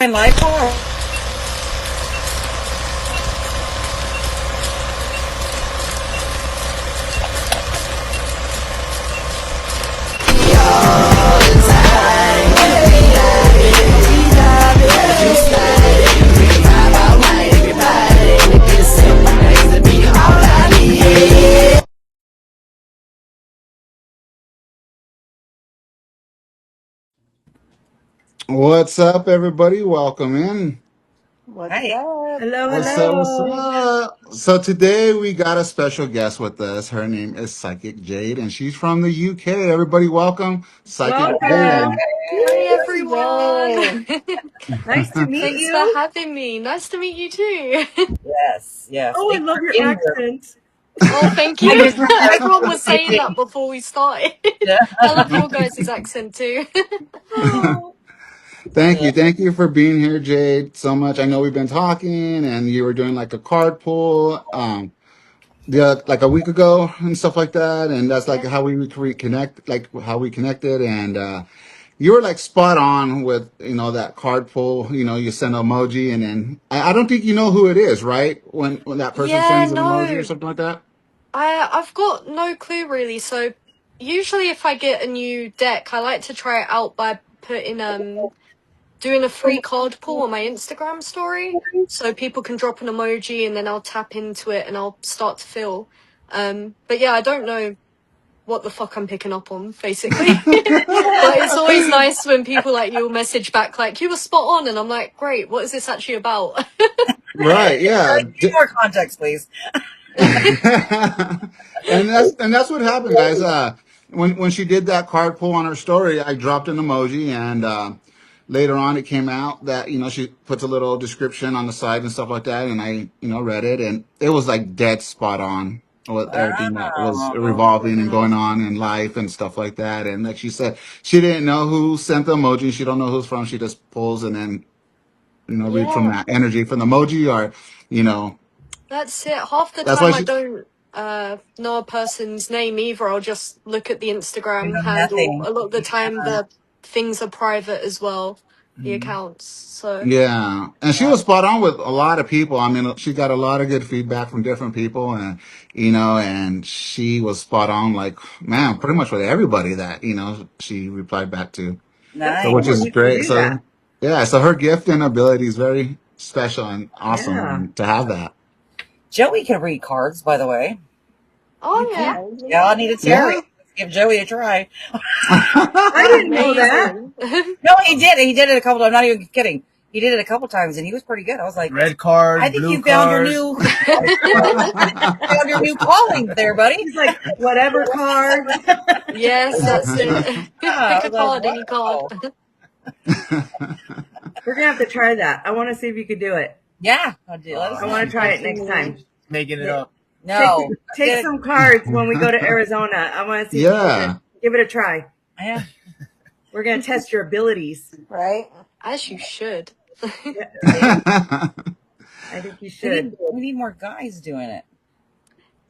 fucking live call? What's up, everybody? Welcome in. What's Hi. up? Hello, What's up? What's hello. up? So today we got a special guest with us. Her name is Psychic Jade, and she's from the UK. Everybody, welcome, Psychic Welcome. Jade. Yay, Hi everyone. yay. Nice to meet Thanks for you. having me. Nice to meet you too. Yes. Oh, I Thank you love for your being here. accent. Oh, thank I you. just heard that Everyone was saying speaking. that before we started. Yeah. I love your guys' accent too. Oh, Thank you for being here, Jade, so much. I know we've been talking, and you were doing like a card pull, like a week ago and stuff like that, and that's like Yeah. how we reconnect, like how we connected, and you were like spot on with that card pull. You send an emoji, and then I don't think you know who it is, right? When that person Yeah, sends an emoji or no. something like that. I've got no clue really. So usually if I get a new deck, I like to try it out by putting doing a free card pull on my Instagram story. So people can drop an emoji and then I'll tap into it and I'll start to feel. But yeah, I don't know what the fuck I'm picking up on, basically. But it's always nice when people like you'll message back like you were spot on, and I'm like, great, what is this actually about? Right? Yeah. Give more context, please. And that's what happened, guys. When she did that card pull on her story, I dropped an emoji, and later on it came out that she puts a little description on the side and stuff like that, and I read it, and it was like dead spot on with everything that was Oh. revolving and going on in life and stuff like that. And like she said, she didn't know who sent the emoji. She don't know who's from. She just pulls and then read from Yeah, that energy from the emoji, or you know that's it. Half the that's why time I she. don't know a person's name either. I'll just look at the You Instagram know handle. nothing. A lot of the time the things are private as well, the Mhm. accounts. So Yeah, and she Yeah. was spot on with a lot of people. I mean, she got a lot of good feedback from different people, and and she was spot on. Like, man, pretty much with everybody that she replied back to. that's So, Nice. which cool. is You can great. do that. So, yeah, so her gift and ability is very special and Yeah, awesome to have that. Joey can read cards, by the way. you oh can. yeah, Yeah, Amazing. I need a Terry. Yeah. Let's give Joey a try. I didn't know that. amazing. No, he did. He did it a couple times. I'm not even kidding. He did it a couple times, and he was pretty good. I was like, Red card, I think blue you found your card. new, found your new calling there, buddy. He's like, whatever card. Yes, that's it. Yeah, Pick I a was like, card, any card. wow. We're going to have to try that. I want to see if you could do it. Yeah, I did. Let us I know. want to try it next Absolutely. time. Making it up. No, Take some cards when we go to Arizona. I want to see if you Yeah. can give it a try. yeah. We're going to test your abilities. Right? As you should. Yeah, I think you should. We need more guys doing it.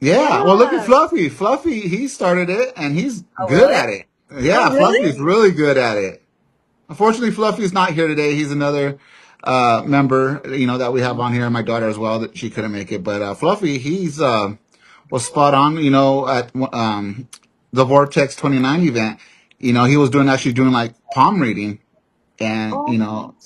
Yeah, well, look at Yeah. Fluffy. Fluffy, he started it, and he's Oh, good really? at it. Oh, Yeah, really? Fluffy's really good at it. Unfortunately, Fluffy's not here today. He's another member, that we have on here. My daughter as well, that she couldn't make it. But Fluffy, he's was spot on. At the Vortex 29 event. He was actually doing like palm reading, and Oh,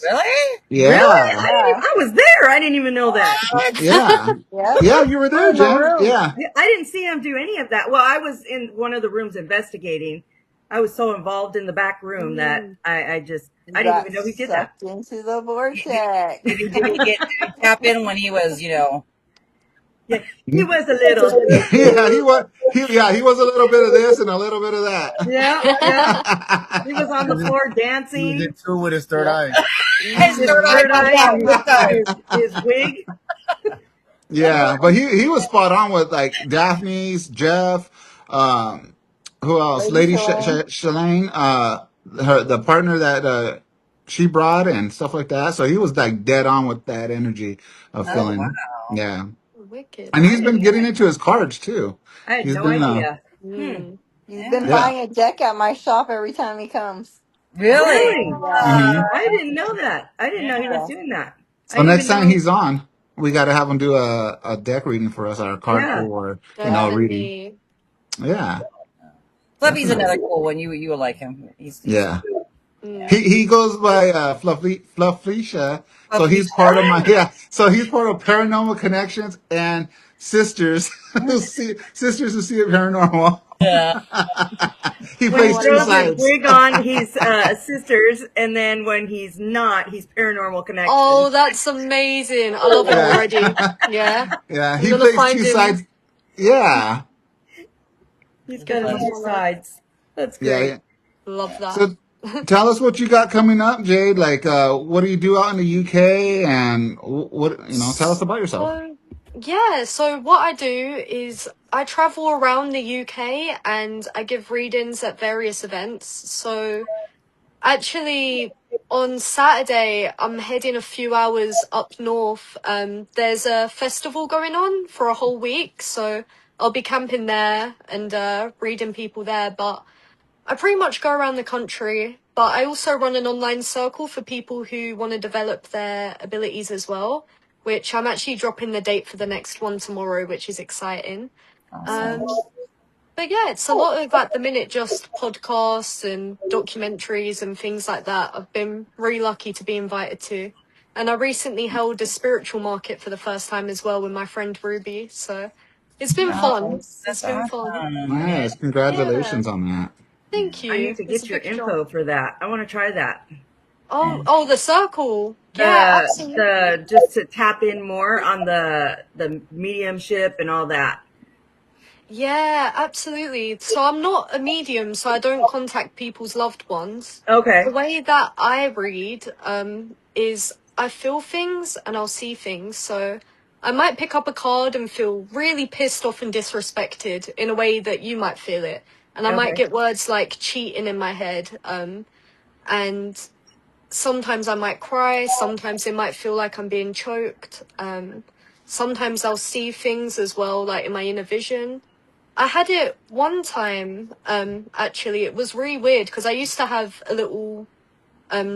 Really? Really? yeah, Yeah. I was there. I didn't even know that. What? yeah, Yep. yeah. You were We're there, in the Jen. room. Yeah. I didn't see him do any of that. Well, I was in one of the rooms investigating. I was so involved in the back room that I You didn't got even know he did that. sucked into the vortex. Did he tap in when he was, Yeah, he was a little. Yeah, he was. He was a little bit of this and a little bit of Yeah, yeah. He was on He the was in, floor he was in dancing. two with his third Yep. eye. his His third eye third popped eye out and this time? his wig. Yeah, but he was spot on with like Daphne's, Jeff, um, who else? Lady Lady Shalane. Shalane, the partner that she brought and stuff like that. So he was like dead on with that energy of Oh, feeling. wow. Yeah, wicked. and he's been getting into his cards too. I had He's no been idea. He's Mm. been Yeah. yeah. buying a deck at my shop every time he comes. Really? Really? Hmm. I didn't know that. I didn't know he was doing that. I So didn't next even time know. he's on, we got to have him do a deck reading for us, or a card Yeah. pull, or reading. Definitely. Yeah, Fluffy's definitely. another cool one. You will like him. He's Yeah. Mm. He goes by Flufflisha. So Fluffy. he's part of my So he's part of Paranormal Connections and Sisters Sisters who see it paranormal. Yeah. He When he plays Oh, I two throws love his it. sides. wig on, he's sisters, and then when he's not, he's paranormal connection. Oh, that's amazing. I love it Yeah. already. Yeah. Yeah. I'm He gonna plays find two him. sides. Yeah. He's got him Definitely two follow. sides. That's Yeah. great. Yeah. Love that. So tell us what you got coming up, Jade. Like, what do you do out in the UK, and what tell us about yourself. So, yeah, so what I do is I travel around the UK and I give readings at various events. So, actually, on Saturday, I'm heading a few hours up north. There's a festival going on for a whole week, so I'll be camping there and reading people there. But I pretty much go around the country, but I also run an online circle for people who want to develop their abilities as well, which I'm actually dropping the date for the next one tomorrow, which is exciting. Awesome. Um, but yeah, it's a lot of at the minute just podcasts and documentaries and things like that. I've been really lucky to be invited to. And I recently held a spiritual market for the first time as well with my friend Ruby. So it's been fun. Nice. It's That's been fun. awesome. Nice. Yeah. Congratulations on that. Thank I need you. to It's a get your big job. info for that. I want to try that. Oh, the circle. Yeah, absolutely. The just to tap in more on the mediumship and all that. Yeah, absolutely. So I'm not a medium, so I don't contact people's loved ones. Okay. The way that I read, is I feel things and I'll see things. So I might pick up a card and feel really pissed off and disrespected in a way that you might feel it. And I might Okay. get words like cheating in my head. And sometimes I might cry, sometimes it might feel like I'm being choked. Sometimes I'll see things as well, like in my inner vision. I had it one time, actually, it was really weird because I used to have a little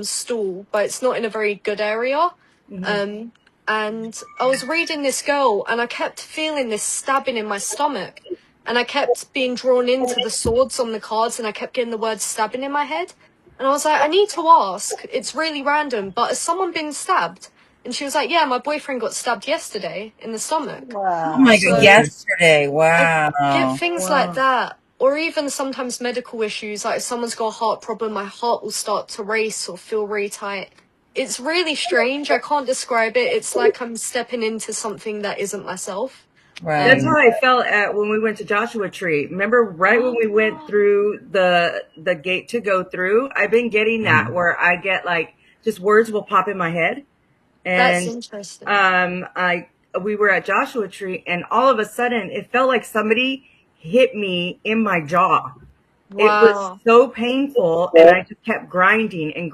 stool, but it's not in a very good area. Mm-hmm. And I was reading this girl and I kept feeling this stabbing in my stomach. And I kept being drawn into the swords on the cards and I kept getting the word stabbing in my head. And I was like, I need to ask. It's really random, but has someone been stabbed? And she was like, yeah, my boyfriend got stabbed yesterday in the stomach. Oh my Wow. god! So Yesterday. I get Wow. things like Wow. that. Or even sometimes medical issues, like if someone's got a heart problem, my heart will start to race or feel really tight. It's really strange. I can't describe it. It's like I'm stepping into something that isn't myself. That's Right. how I felt at when we went to Joshua Tree. Remember right when we went Oh, through the gate to go through? I've been getting that Mhm. where I get like just words will pop in my head. that's And interesting. I we were at Joshua Tree and all of a sudden it felt like somebody hit me in my jaw. It was Wow. so painful and I just kept grinding and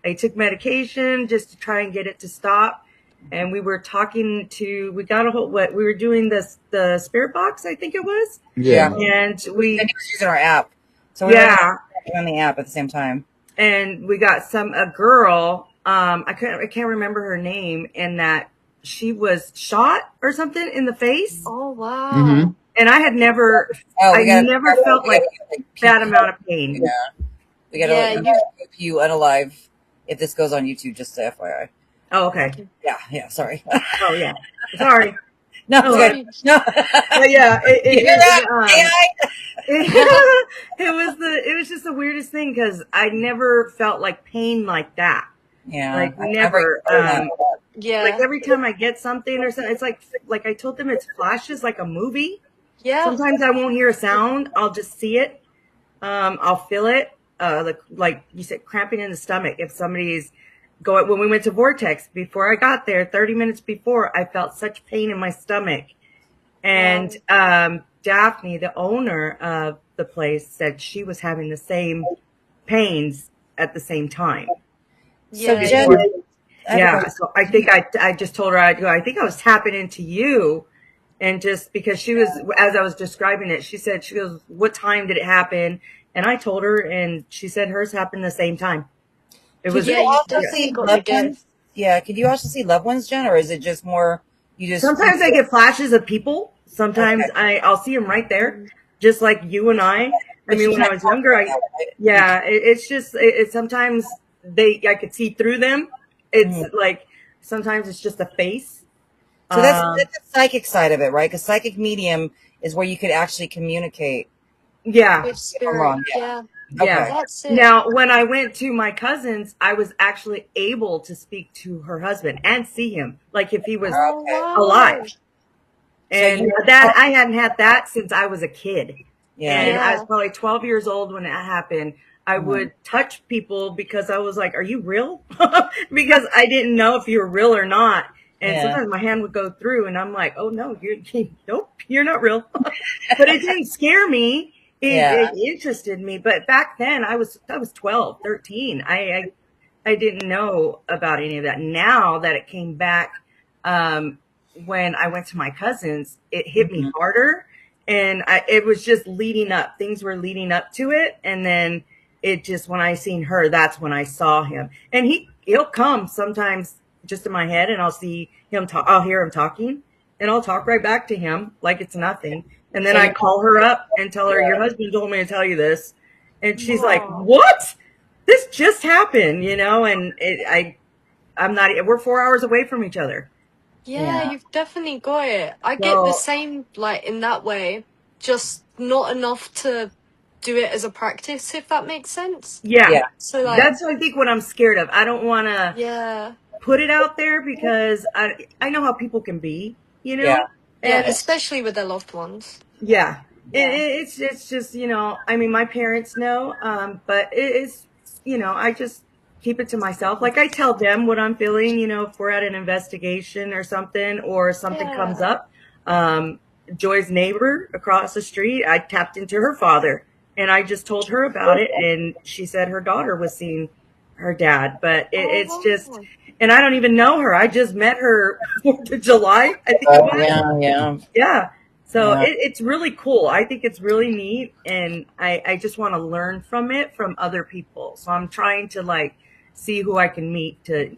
I took medication just to try and get it to stop. And we were talking to, we got a whole, what, we were doing the spirit box, I think it was. Yeah. Yeah. And And we, he was using our app, so we were yeah, on the app at the same time. and we got a girl, I can't remember her name, and that she was shot or something in the face. Oh, wow. Mm-hmm. And I had never, Oh, I never felt like that pew. amount of pain. Yeah, we gotta Yeah, let you. you unalive if this goes on YouTube. Just to FYI. Oh, okay. Yeah. Sorry. Oh, yeah. Sorry. No, Oh, it's good. No. But yeah, You hear that? AI? it was just the weirdest thing because I never felt like pain like that. Yeah. Like I never. that. Yeah. Like every time I get something or something, it's like I told them it's flashes like a movie. Yeah. Sometimes I won't hear a sound. I'll just see it. I'll feel it. Like you said, cramping in the stomach. If somebody's going, when we went to Vortex, before I got there, 30 minutes before, I felt such pain in my stomach. And Daphne, the owner of the place, said she was having the same pains at the same time. So Yeah. Jen, Yeah, so I think I just told her I think I was tapping into you, and just because she was, as I was describing it, she said, she goes, what time did it happen? And I told her, and she said hers happened the same time. It Could was you Yeah, you've also definitely see got the loved gift. ones? Yeah. Could you also see loved ones, Jen, or is it just more you just? sometimes I get flashes of people. Sometimes Okay. I'll see them right there, just like you and I. I But mean, you when I can't was talk younger, about that, right? yeah, it's just sometimes I could see through them. It's Mhm. like sometimes it's just a face. So that's Um, the psychic side of it, right? Because psychic medium is where you could actually communicate. yeah, With If I'm wrong, spirit, yeah. yeah. yeah. Okay. That's it. Now, when I went to my cousin's, I was actually able to speak to her husband and see him, like if he was Oh, Okay. alive. wow. So And you. that I hadn't had that since I was a kid. Yeah. And Yeah. I was Yeah. probably 12 years old when that happened. I Mhm. would touch people because I was like, are you real? Because I didn't know if you were real or not. And Yeah. sometimes my hand would go through and I'm like, oh no, nope, you're not real. But it didn't scare me. Yeah. It interested me. But back then I was 12, 13. I didn't know about any of that. Now that it came back, um, when I went to my cousin's, it hit me Mhm. harder, and it was just leading up. Things were leading up to it, and then it just when I seen her, that's when I saw him. And he'll come sometimes just in my head, and I'll see him talk. I'll hear him talking, and I'll talk right back to him like it's nothing. And then So I you. call her up and tell her, "Your Yeah. husband told me to tell you this," and she's like, Wow. "What?" This just happened, and I'm not, we're 4 hours away from each other. Yeah, Yeah. you've definitely got it. I get the So same, like, in that way, just not enough to do it as a practice, if that makes sense. yeah, Yeah. So, like, that's I think what I'm scared of. I don't want to yeah, put it out there because I know how people can be, Yeah. yeah, and especially with their loved ones. yeah, Yeah. it's just I mean my parents know, but it's I just keep it to myself. Like I tell them what I'm feeling, if we're at an investigation or something comes Yeah. up. Um, Joy's neighbor across the street, I tapped into her father and I just told her about it, and she said her daughter was seeing her dad, but it's Oh, just. wow. And I don't even know her. I just met her 4th of July, I think it was. Yeah. Yeah. Yeah. So Yeah. it's really cool. I think it's really neat. And I just want to learn from it from other people. So I'm trying to like see who I can meet to,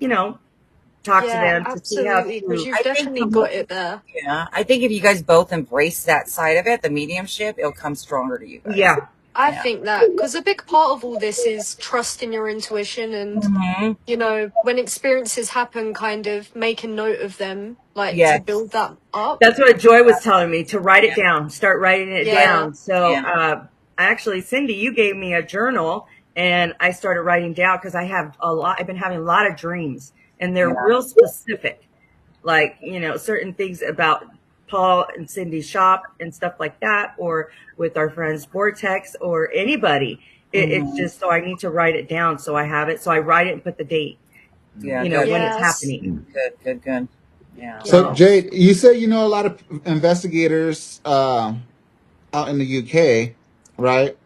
talk to Yeah, them to see how absolutely, because to. you've I think. definitely got it there. Yeah. I think if you guys both embrace that side of it, the mediumship, it'll come stronger to you guys. Yeah. I Yeah. think that, because a big part of all this is trusting your intuition and, Mhm. when experiences happen, kind of making note of them, like, to Yes. build that up. That's what Joy was telling me, to write it down, start writing it Yeah. down. So, Yeah. actually, Cindy, you gave me a journal and I started writing down because I've been having a lot of dreams and they're Yeah. real specific, like, certain things about Paul and Cindy's shop and stuff like that, or with our friends Vortex or anybody. It's Mhm. just, so I need to write it down. So I have it. So I write it and put the date, Yeah. Good. when it's Yes. happening. Good. Yeah. So, Yeah. Jade, you say you know a lot of investigators out in the UK, right?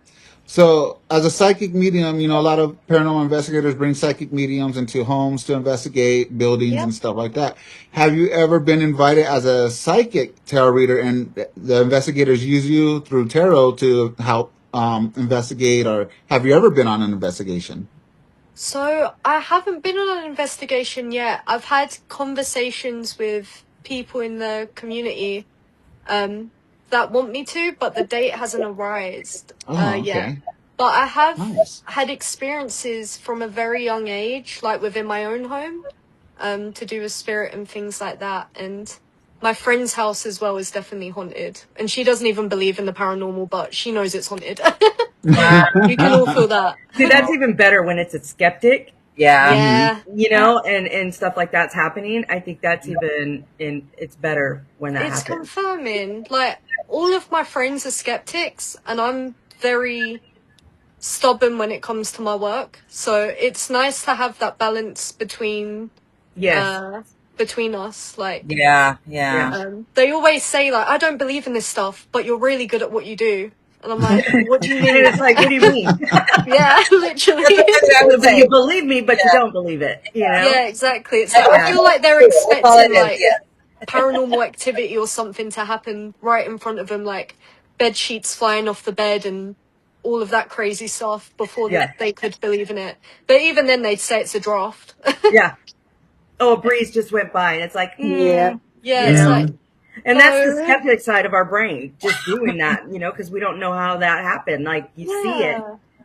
So, as a psychic medium, a lot of paranormal investigators bring psychic mediums into homes to investigate buildings Yep. and stuff like that. Have you ever been invited as a psychic tarot reader, and the investigators use you through tarot to help investigate, or have you ever been on an investigation? So I haven't been on an investigation yet. I've had conversations with people in the community that want me to, but the date hasn't arisen Oh, yet. okay. But I have Nice. had experiences from a very young age, like within my own home, to do with spirit and things like that. And my friend's house as well is definitely haunted. And she doesn't even believe in the paranormal, but she knows it's haunted. Wow. We can all feel that. See, that's even better when it's a skeptic, Yeah. Yeah. and stuff like that's happening. I think that's it's better when that It's happens. confirming. Like, all of my friends are skeptics, and I'm very stubborn when it comes to my work. So it's nice to have that balance Yes. between us. Like, Yeah. Yeah. they always say, like, I don't believe in this stuff, but you're really good at what you do. And I'm like, what do you And mean? it's like, what do you mean? Yeah, literally. I would But say. you believe me, but you don't believe it, Yeah, exactly. It's like, Yeah. I feel like they're That's all it expecting, is. like, Yeah. paranormal activity or something to happen right in front of them, like bed sheets flying off the bed and all of that crazy stuff before Yeah. they could believe in it. But even then, they'd say it's a draft. Yeah. Oh, a breeze just went by, and it's like, Yeah. Yeah, you it's know. like, And that's the no. skeptic side of our brain, just doing that, because we don't know how that happened. Like, you see it,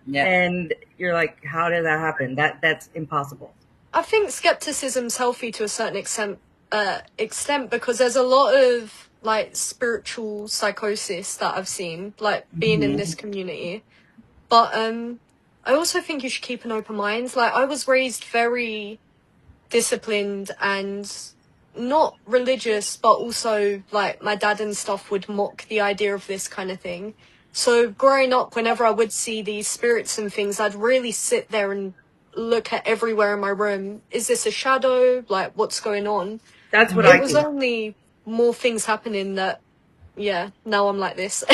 Yeah. and you're like, how did that happen? That's impossible. I think skepticism's healthy to a certain extent because there's a lot of like spiritual psychosis that I've seen, like being in this community. But I also think you should keep an open mind. Like I was raised very disciplined and not religious, but also like my dad and stuff would mock the idea of this kind of thing. So growing up, whenever I would see these spirits and things, I'd really sit there and look at everywhere in my room. Is this a shadow? Like, what's going on? That's what It I was think. only more things happening that, yeah, now I'm like this.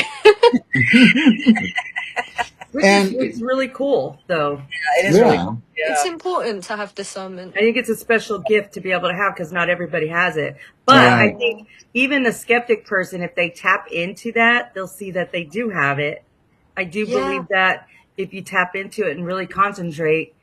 Which And- is really cool, though. It is really cool. It's important to have discernment. I think it's a special gift to be able to have because not everybody has it. But Right. I think even the skeptic person, if they tap into that, they'll see that they do have it. I do Yeah. believe that if you tap into it and really concentrate,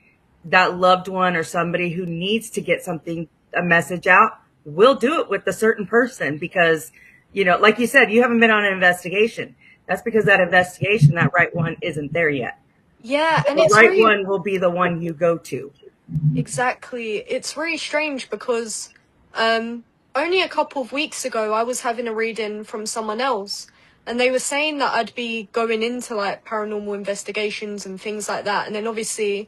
that loved one or somebody who needs to get something, a message out, will do it with a certain person because, like you said, you haven't been on an investigation. That's because that investigation, that right one isn't there yet. Yeah, and The it's right really one will be the one you go to. Exactly. It's really strange because only a couple of weeks ago I was having a reading from someone else and they were saying that I'd be going into like paranormal investigations and things like that. And then obviously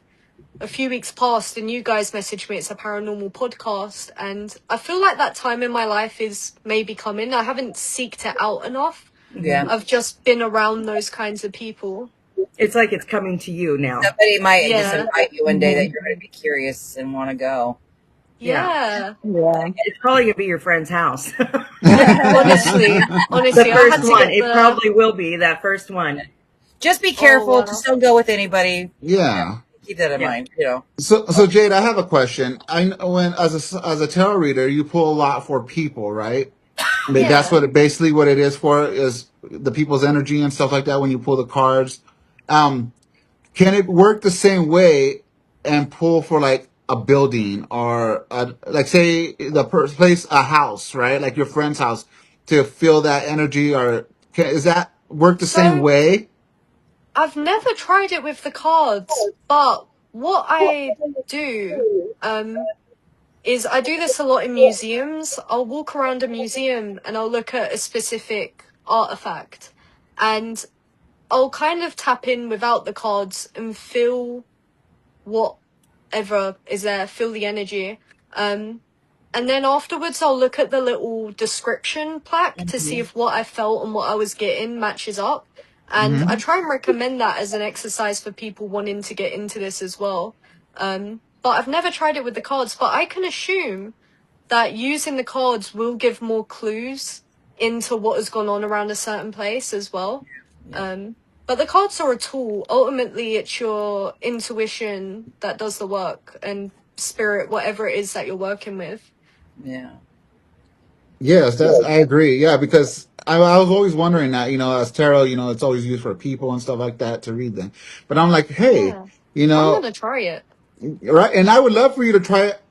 a few weeks passed and you guys messaged me it's a paranormal podcast and I feel like that time in my life is maybe coming. I haven't seeked it out enough. Yeah. I've just been around those kinds of people. It's like it's coming to you now. Somebody might just Yeah. invite you one day that you're going to be curious and want to go. Yeah. Yeah. It's probably gonna be your friend's house. Honestly, The I had first to one. get It the... probably will be that first one. Just be careful. wow. Just don't go with anybody. Yeah. Keep that in Yeah. mind. So Jade, I have a question. I know when as a tarot reader, you pull a lot for people, right? I mean, that's Yeah. basically what it is for, is the people's energy and stuff like that when you pull the cards. Can it work the same way and pull for like a building or like say the place, a house, right? Like your friend's house to feel that energy, or is that work the same So way? I've never tried it with the cards, but what I do is I do this a lot in museums. I'll walk around a museum and I'll look at a specific artifact and I'll kind of tap in without the cards and feel whatever is there, feel the energy. And then afterwards I'll look at the little description plaque to see if what I felt and what I was getting matches up. And I try and recommend that as an exercise for people wanting to get into this as well. But I've never tried it with the cards, but I can assume that using the cards will give more clues into what has gone on around a certain place as well. But the cards are a tool. Ultimately, it's your intuition that does the work and spirit, whatever it is that you're working with. Yeah. Yes, I agree. Yeah, because I was always wondering that, as tarot, it's always used for people and stuff like that to read them. But I'm like, hey, Yeah. I'm gonna try it. right? And I would love for you to try it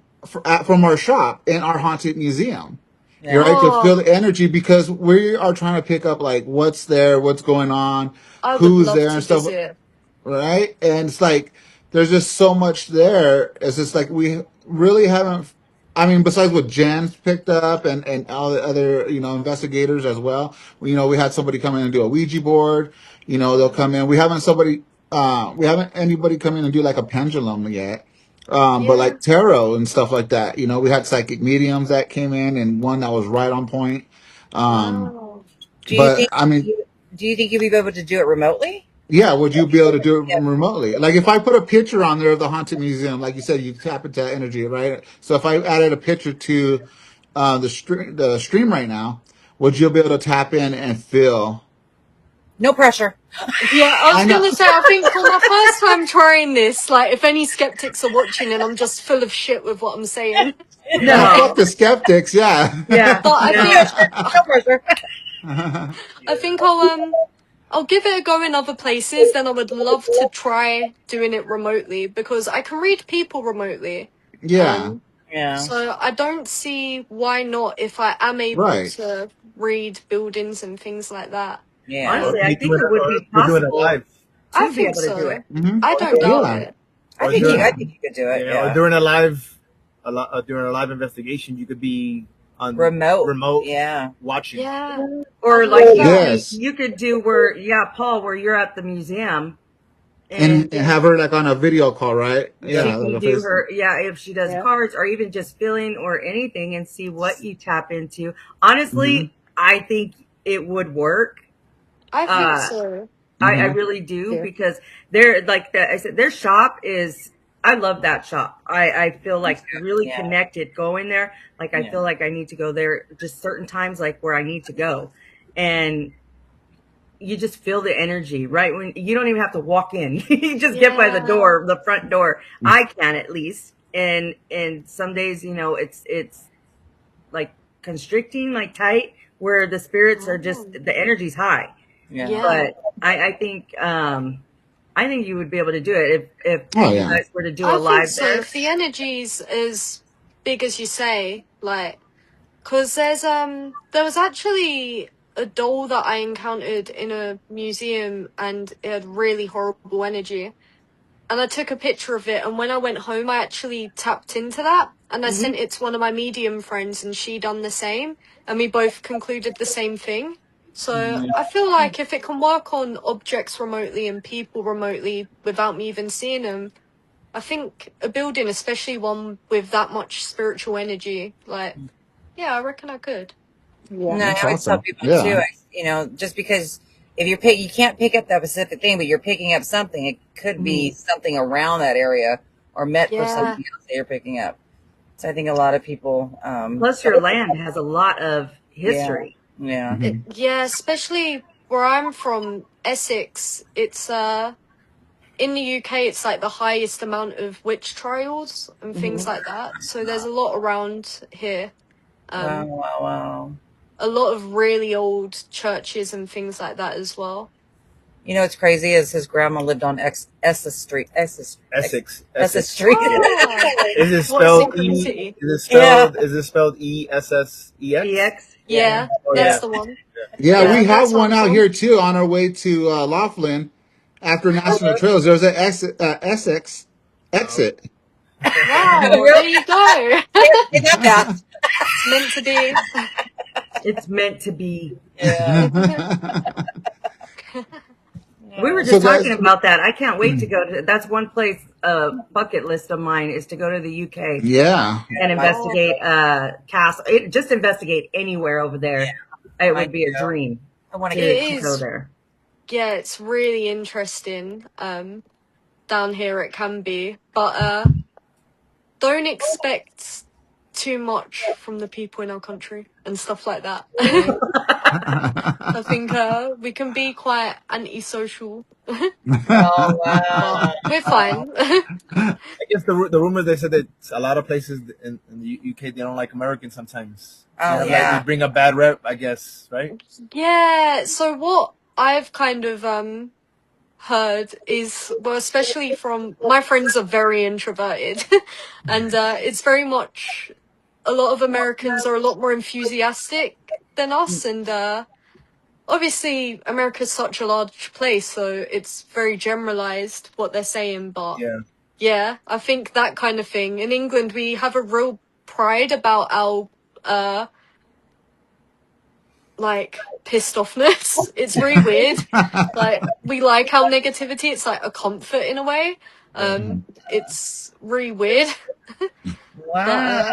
from our shop in our haunted museum. Yeah. You're right, to Oh. feel the energy, because we are trying to pick up like what's there, what's going on, I would who's love there to and stuff, visit. right? And it's like there's just so much there. It's just like we really haven't. I mean, besides what Jan's picked up and all the other investigators as well. We had somebody come in and do a Ouija board. They'll come in. We haven't anybody come in and do like a pendulum yet. But Yeah. like tarot and stuff like that, we had psychic mediums that came in and one that was right on point. Wow. Do you But think? I mean, Do you think you'd be able to do it remotely? yeah, would you be able to do it remotely? Like if I put a picture on there of the haunted museum, like you said, you tap into that energy, right? So if I added a picture to the stream right now, would you be able to tap in and feel? No pressure. Yeah, I I was know. gonna say, I think for my first time trying this, like, if any skeptics are watching and I'm just full of shit with what I'm saying. Fuck the skeptics, yeah. Yeah. But I No. think No pressure. I think I'll I'll give it a go in other places. Then I would love to try doing it remotely because I can read people remotely. Yeah. Yeah. So I don't see why not if I am able Right. to read buildings and things like that. Yeah. Honestly, I Or think it would be you're doing it possible live. I to be think able to do so. it. Mhm. I don't doubt Yeah. it. I Or think during- I think you could do it. Or Yeah. during a live investigation, you could be on Remote. Yeah. watching. Yeah. Or I like love you, that. Yes. you could do where, Paul, where you're at the museum And have her like on a video call, right? she Yeah. can Like a do face. her, if she does Yeah. cards or even just filling or anything and see what you tap into. Honestly, I think it would work. I think Uh, so. I Mhm. really do Yeah. because they're like I said, their shop is. I love that shop. I feel like really Yeah. connected going there. Like I Yeah. feel like I need to go there just certain times, like where I need to go, and you just feel the energy right when you don't even have to walk in. You just get by the door, the front door. I can at least, and some days it's like constricting, like tight, where the spirits are just the energy's high. Yeah. But I think you would be able to do it if Oh, you yeah. guys were to do I a think live so. there. If the energy's as big as you say, like, cause there was actually a doll that I encountered in a museum and it had really horrible energy. And I took a picture of it, and when I went home, I actually tapped into that, and I sent it to one of my medium friends, and she done the same, and we both concluded the same thing. So I feel like if it can work on objects remotely and people remotely without me even seeing them, I think a building, especially one with that much spiritual energy, like, yeah, I reckon I could. Yeah. No, That's I would tell awesome. people Yeah. too. Just because if you can't pick up that specific thing, but you're picking up something, it could be something around that area or meant for Yeah. something else that you're picking up. So I think a lot of people. Plus, your land has a lot of history. Yeah. Mhm. Yeah, especially where I'm from, Essex, it's in the UK it's like the highest amount of witch trials and things like that. So there's a lot around here. Wow. Wow. A lot of really old churches and things like that as well. You know what's crazy is his grandma lived on Essex Street. Essex. Street. Ah, Is it what a spelled synchronicity. Is it spelled ESSEX? EX. Yeah, Oh, that's yeah. the one. Yeah, Yeah, we have that's one out awesome. here too on our way to Laughlin after National Trails. There's an Essex exit. Wow, there you go. Get that fast. It's meant to be. It's meant to be. Yeah. We were So just guys- talking about that. I can't wait to go to. That's one place. Bucket list of mine is to go to the UK Yeah. and investigate castle. Just investigate anywhere over there. It would be a dream I want to to, get It to go is. there. Yeah, it's really interesting. Down here it can be, but don't expect too much from the people in our country and stuff like that. I think we can be quite antisocial, Oh wow. but we're fine. I guess the rumor they said that a lot of places in the UK they don't like Americans sometimes. Oh, Like, yeah. we bring a bad rep, I guess, right? Yeah, so what I've kind of heard is, well, especially from my friends are very introverted and it's very much a lot of Americans are a lot more enthusiastic than us, and obviously America's such a large place, so it's very generalized what they're saying, but yeah, I think that kind of thing. In England we have a real pride about our like pissed offness. It's really weird. Like we like our negativity. It's like a comfort in a way. It's really weird. Wow.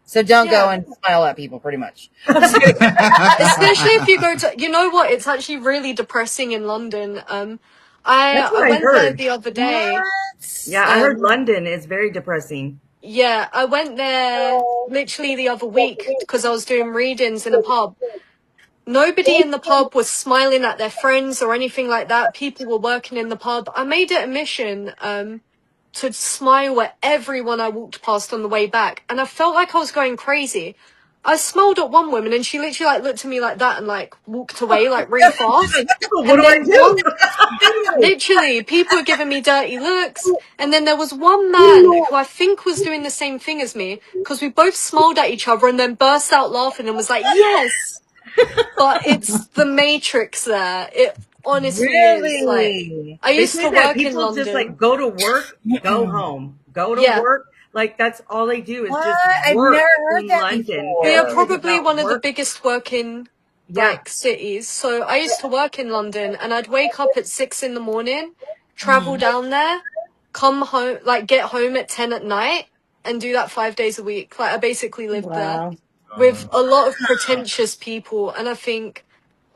So don't go yeah. and smile at people, pretty much. Especially if you go to, you know what? It's actually really depressing in London. That's I what I went there heard. the other day. Yeah, I heard London is very depressing. Yeah, I went there literally the other week because I was doing readings in a pub. Nobody in the pub was smiling at their friends or anything like that. People were working in the pub. I made it a mission to smile at everyone I walked past on the way back, and I felt like I was going crazy. I smiled at one woman and she literally like looked at me like that and like walked away like really fast. What do I do? Literally, people were giving me dirty looks, and then there was one man who I think was doing the same thing as me because we both smiled at each other and then burst out laughing and was like, "Yes!" But it's the Matrix there. It honestly is. Like, Really? I They used say to that work in people just London. like go to work, go home, go to Yeah. work. Like that's all they do is What? just I've work never heard in that London. before. We are Everything is probably about one of the work. biggest working Yeah. like cities. So I used to work in London and I'd wake up at 6 in the morning, travel down there, come home, like get home at 10 at night and do that 5 days a week. Like I basically lived there Wow. with a lot of pretentious people. And I think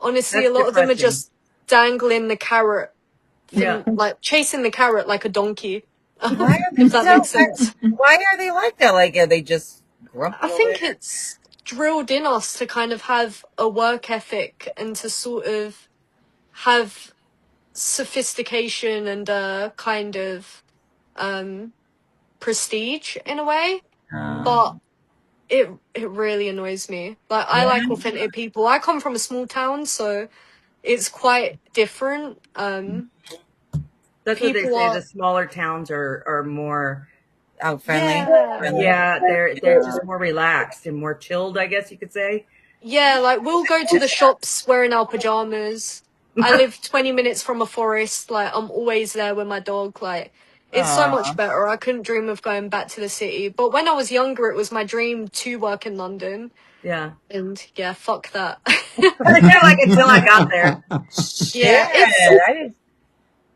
honestly, That's a lot of them are depressing. just dangling the carrot, Yeah. like chasing the carrot like a donkey. Why are If that makes sense. Why are they like that? Like, are they just grumpy I over think there? it's drilled in us to kind of have a work ethic and to sort of have sophistication and kind of prestige in a way. But it really annoys me. Like I like authentic people. I come from a small town, so it's quite different. That's what they People say. are The smaller towns are more. Oh, friendly. yeah. Friendly. Yeah, they're just more relaxed and more chilled, I guess you could say. Yeah, like we'll go to the shops wearing our pajamas. I live 20 minutes from a forest. Like I'm always there with my dog. Like it's so much better. I couldn't dream of going back to the city. But when I was younger, it was my dream to work in London. Yeah. And yeah, fuck that. Like until I got there. Yeah, it's I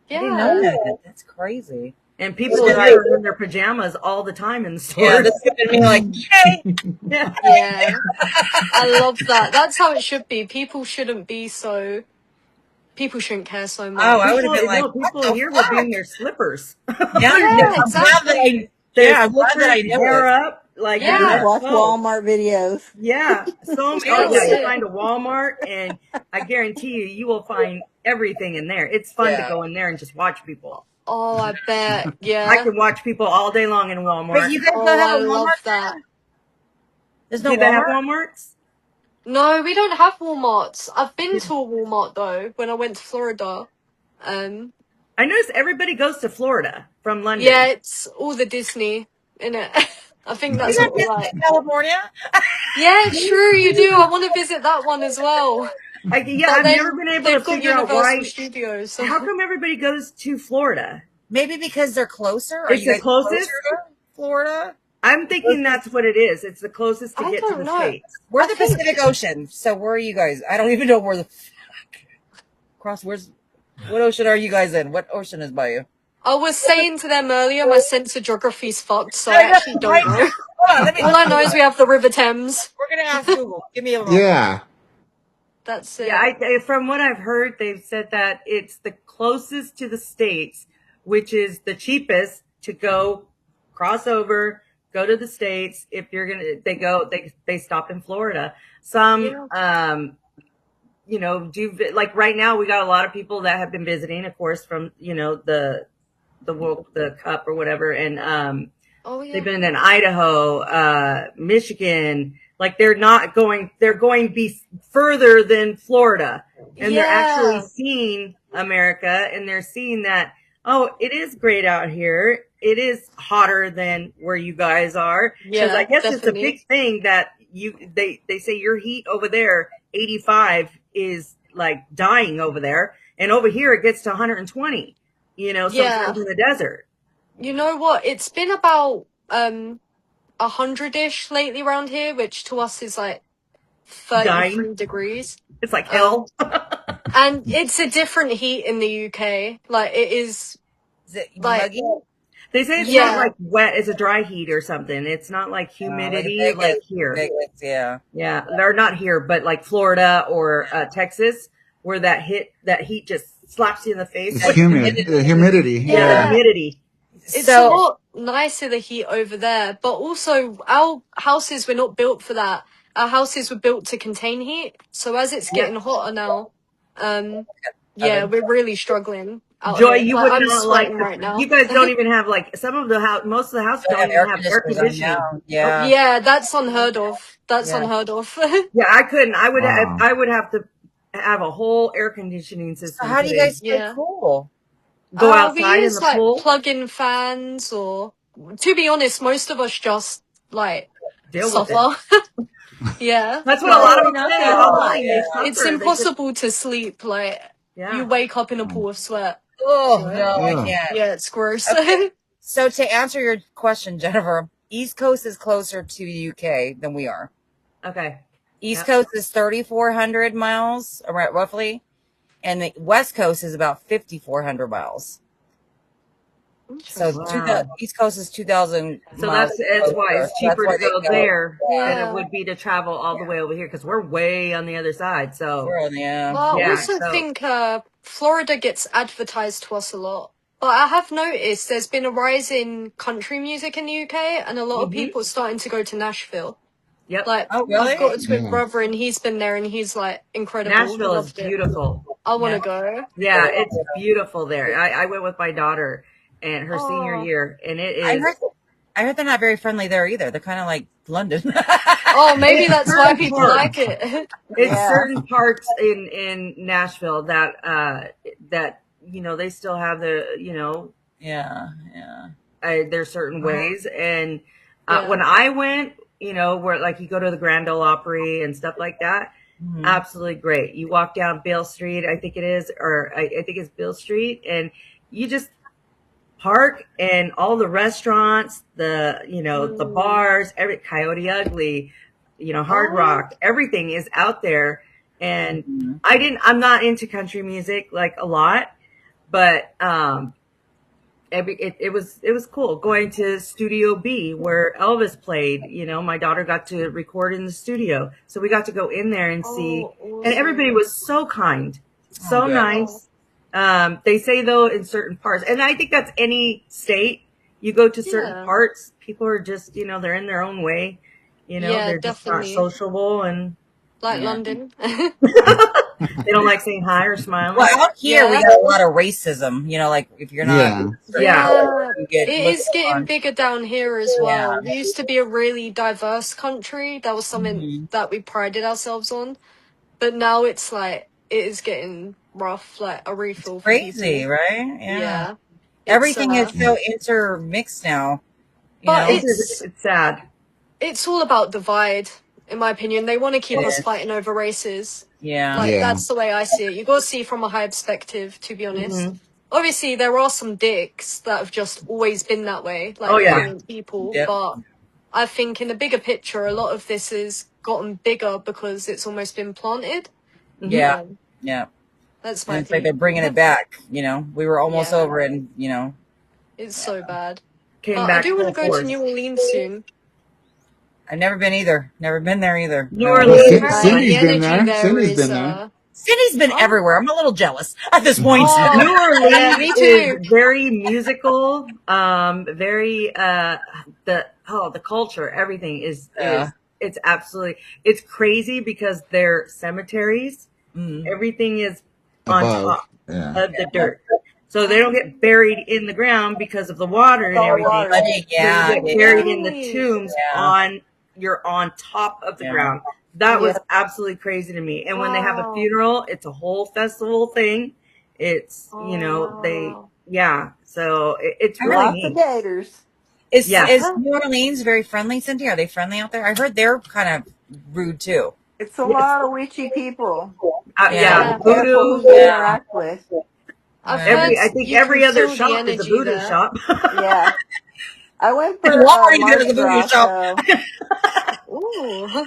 didn't know yeah. that. That's crazy. And people here are in their pajamas all the time in the store. Yeah, this could have been like, hey. Yeah. Yeah. I love that. That's how it should be. People shouldn't care so much. Oh, I would have been like, people what the here would be in fuck? their slippers. Yeah, Yeah, I'm glad that I, Their I'm glad that I slippers, know hair it. up, like Yeah. Just watch oh, Walmart videos. yeah. So That's you it. find a Walmart, and I guarantee you will find everything in there. It's fun to go in there and just watch people. Oh, I bet. Yeah. I can watch people all day long in Walmart. But you guys Oh, don't I have a love Walmart? that. There's no Do they have Walmart? Walmarts? No, we don't have Walmarts. I've been to a Walmart though when I went to Florida. I noticed everybody goes to Florida from London. Yeah, it's all the Disney in it. I think that's You what we got like. in California? Yeah, true, you do. I want to visit that one as well. I've But never been able to they've got figure out Universal why. Studios. How come everybody goes to Florida? Maybe because they're closer? Are It's you the guys closest? closer to Florida? I'm thinking that's what it is. It's the closest to I get to don't the know. States. We're I the think- Pacific Ocean. So where are you guys? I don't even know where the what ocean are you guys in? What ocean is by you? I was saying to them earlier, my sense of geography's fucked, so I actually don't know. Hold on, All I know is we have the River Thames. we're gonna ask Google. Give me a moment. Yeah. That's it. Yeah, from what I've heard, they've said that it's the closest to the States, which is the cheapest to go cross over, go to the States. If you're they stop in Florida. Some, like right now we got a lot of people that have been visiting, of course, from, the Cup or whatever. And, they've been in Idaho, Michigan. Like they're going be further than Florida, and they're actually seeing America, and they're seeing that, oh, it is great out here. It is hotter than where you guys are. Yeah, I guess definitely. it's a big thing that they say your heat over there, 85 is like dying over there. And over here it gets to 120, sometimes in the desert. You know what? It's been about 100-ish lately around here, which to us is like 33 degrees. It's like hell. And it's a different heat in the UK. Like it is. Is it like muggy? They say it's not like wet, it's a dry heat or something. It's not like humidity like here. Vegas, yeah. Yeah, they're not here, but like Florida or Texas, where that heat just slaps you in the face. It's humid. The humidity. Yeah, the humidity. It's a lot nicer, the heat over there, but also our houses were not built for that. Our houses were built to contain heat. So as it's getting hotter now, we're really struggling. Joy, you would I'm not sweating like right now. You guys don't even have like most of the houses don't even have air conditioning. Yeah. Yeah, that's unheard of. That's Yeah. unheard of. Yeah, I couldn't. Wow. I would have to have a whole air conditioning So system. how do you put in. guys stay Yeah. cool? Go We outside in use the like pool? plug-in fans, or to be honest, most of us just like Deal with it. suffer. Yeah. That's what a Like lot of Staying them out say there hot. online. They it's suffer. They just, impossible to sleep. Like you yeah. wake up in a pool of sweat. Oh So no, I Yeah. can't. yeah, it's gross. Okay. So to answer your question, Jennifer, East Coast is closer to the UK than we are. Okay. East Yep. Coast is 3,400 miles, roughly, and the West Coast is about 5,400 miles. So Interesting. Wow. East Coast is 2,000 So miles. that's why closer. it's So that's cheaper why to they go go. there than it Yeah. would be to travel all the way over here because we're way on the other side. So Well, yeah. Well, I yeah. also So think Florida gets advertised to us a lot. But I have noticed there's been a rise in country music in the UK, and a lot of people are starting to go to Nashville. yep. Like, Oh, I've got a really? twin Yeah. brother, and he's been there, and he's like incredible. He Nashville is loved it. beautiful. I want Yeah. to go. Yeah, it's beautiful there. I went with my daughter and her senior Oh, year, and it I is. heard they're not very friendly there either. They're kind of like London. oh, maybe It's that's why certain people parts. like it. It's Yeah. certain parts in Nashville that that they still have the Yeah, yeah. there's certain ways, and Yeah. when I went, where like you go to the Grand Ole Opry and stuff like that, Mhm. absolutely great. You walk down Beale Street, I think it is, or I think it's Beale Street, and you just park, and all the restaurants, the the bars, every Coyote Ugly, Hard Oh, Rock, everything is out there. And Mhm. I'm not into country music like a lot, but it was cool going to Studio B where Elvis played. My daughter got to record in the studio, so we got to go in there and see, oh, and everybody awesome. was so kind, so Oh, good. nice. They say though in certain parts, and I think that's any state you go to certain Yeah. parts, people are just they're in their own way, Yeah, they're just not definitely. sociable, and Like Yeah. London. they don't like saying hi or smiling. Well, out here we Yeah. got a lot of racism. Like if you're not Yeah. a certain Yeah. color, you get It looked is getting on. bigger down here as Yeah. well. We used to be a really diverse country. That was something Mhm. that we prided ourselves on. But now it's like, it is getting rough, like a refill for Crazy, people. right? Yeah. Yeah. It's, Everything is so intermixed now. but It's sad. it's all about divide, in my opinion. They want to keep It us is. fighting over races. Yeah. Like, Yeah. that's the way I see it. You gotta see it from a higher perspective, to be honest. Mhm. Obviously, there are some dicks that have just always been that way, like Oh yeah. ignorant people, Yep. but I think in the bigger picture, a lot of this has gotten bigger because it's almost been planted. Mhm. Yeah. Yeah. That's And my it's like they're opinion. bringing it back. We were almost Yeah. over it, and It's so bad. Came But I back do want to full go to force. New Orleans soon. I've never been either. Never been there either. New No. Orleans is Apparently Cindy's the been energy there. there Cindy's is, been there. Cindy's been oh, everywhere. I'm a little jealous at this point. oh, New Orleans me is too. very musical. Very the culture, everything is Yeah. it's absolutely, it's crazy because their cemeteries, Mm. everything is on Above. top Yeah. of the dirt. So they don't get buried in the ground because of the water and All everything. water. I mean, yeah. So you get Yeah. buried in the Nice. tombs Yeah. you're on top of the Yeah. ground. That was Yeah. absolutely crazy to me. And when they have a Wow. funeral, it's a whole festival thing. It's, Oh, they, wow. yeah. So it's really Lots neat. of gators. Yeah. Is New Orleans very friendly, Cindy? Are they friendly out there? I heard they're kind of rude too. It's a Yes. lot of witchy people. Yeah. Yeah. Be careful who Voodoo. you Yeah. interact with. I've Yeah. heard I think you every can other feel the shop is a energy voodoo there. shop. Yeah. I went And for Walmart, you go to Mardi the voodoo Gras, shop. so Ooh.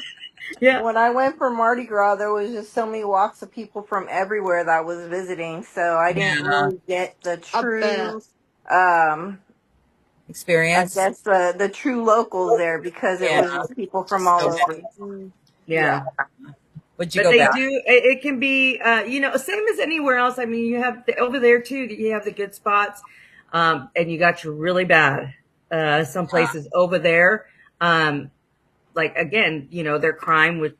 Yeah. when I went for Mardi Gras, there was just so many walks of people from everywhere that I was visiting, so I didn't Yeah. really get the I bet. true, I Experience. guess the true locals there because it Yeah. was just people from all So over. Mm. Yeah. would you But go they back? do, it can be, same as anywhere else. I mean, you have over there too, you have the good spots. And you got your really bad, some places over there. Like again, their crime with,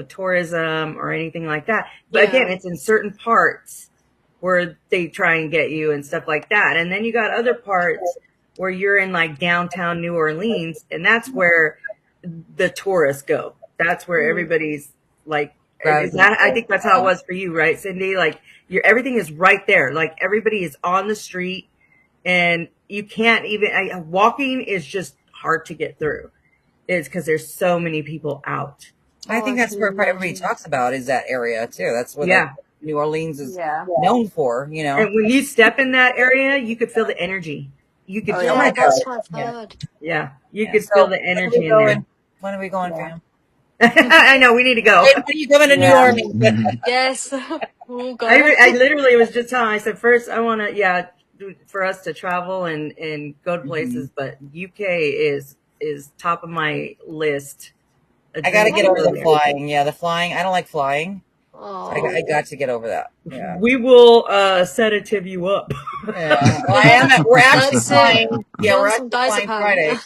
tourism or anything like that. But again, Yeah. it's in certain parts where they try and get you and stuff like that. And then you got other parts where you're in like downtown New Orleans, and that's where the tourists go. That's where everybody's like, Gravity. I think that's how it was for you, right, Cindy? Like everything is right there. Like everybody is on the street, and you can't even walking is just hard to get through. It's because there's so many people out. I think that's where everybody talks about is that area too. That's what New Orleans is known for, you know. And when you step in that area, you could feel the energy. You could feel yeah, that's what I've heard. Yeah, you could feel the energy in there. When are we going, fam? I know we need to go. When are you coming to New Orleans? Yes, we'll go. I literally was just telling. I said first I want to for us to travel and go to places, but UK is top of my list. I got to get over the flying. Yeah, the flying. I don't like flying. Oh. I got to get over that. Yeah. We will sedative you up. Yeah. Well, we're actually flying. Yeah, we're actually flying Friday.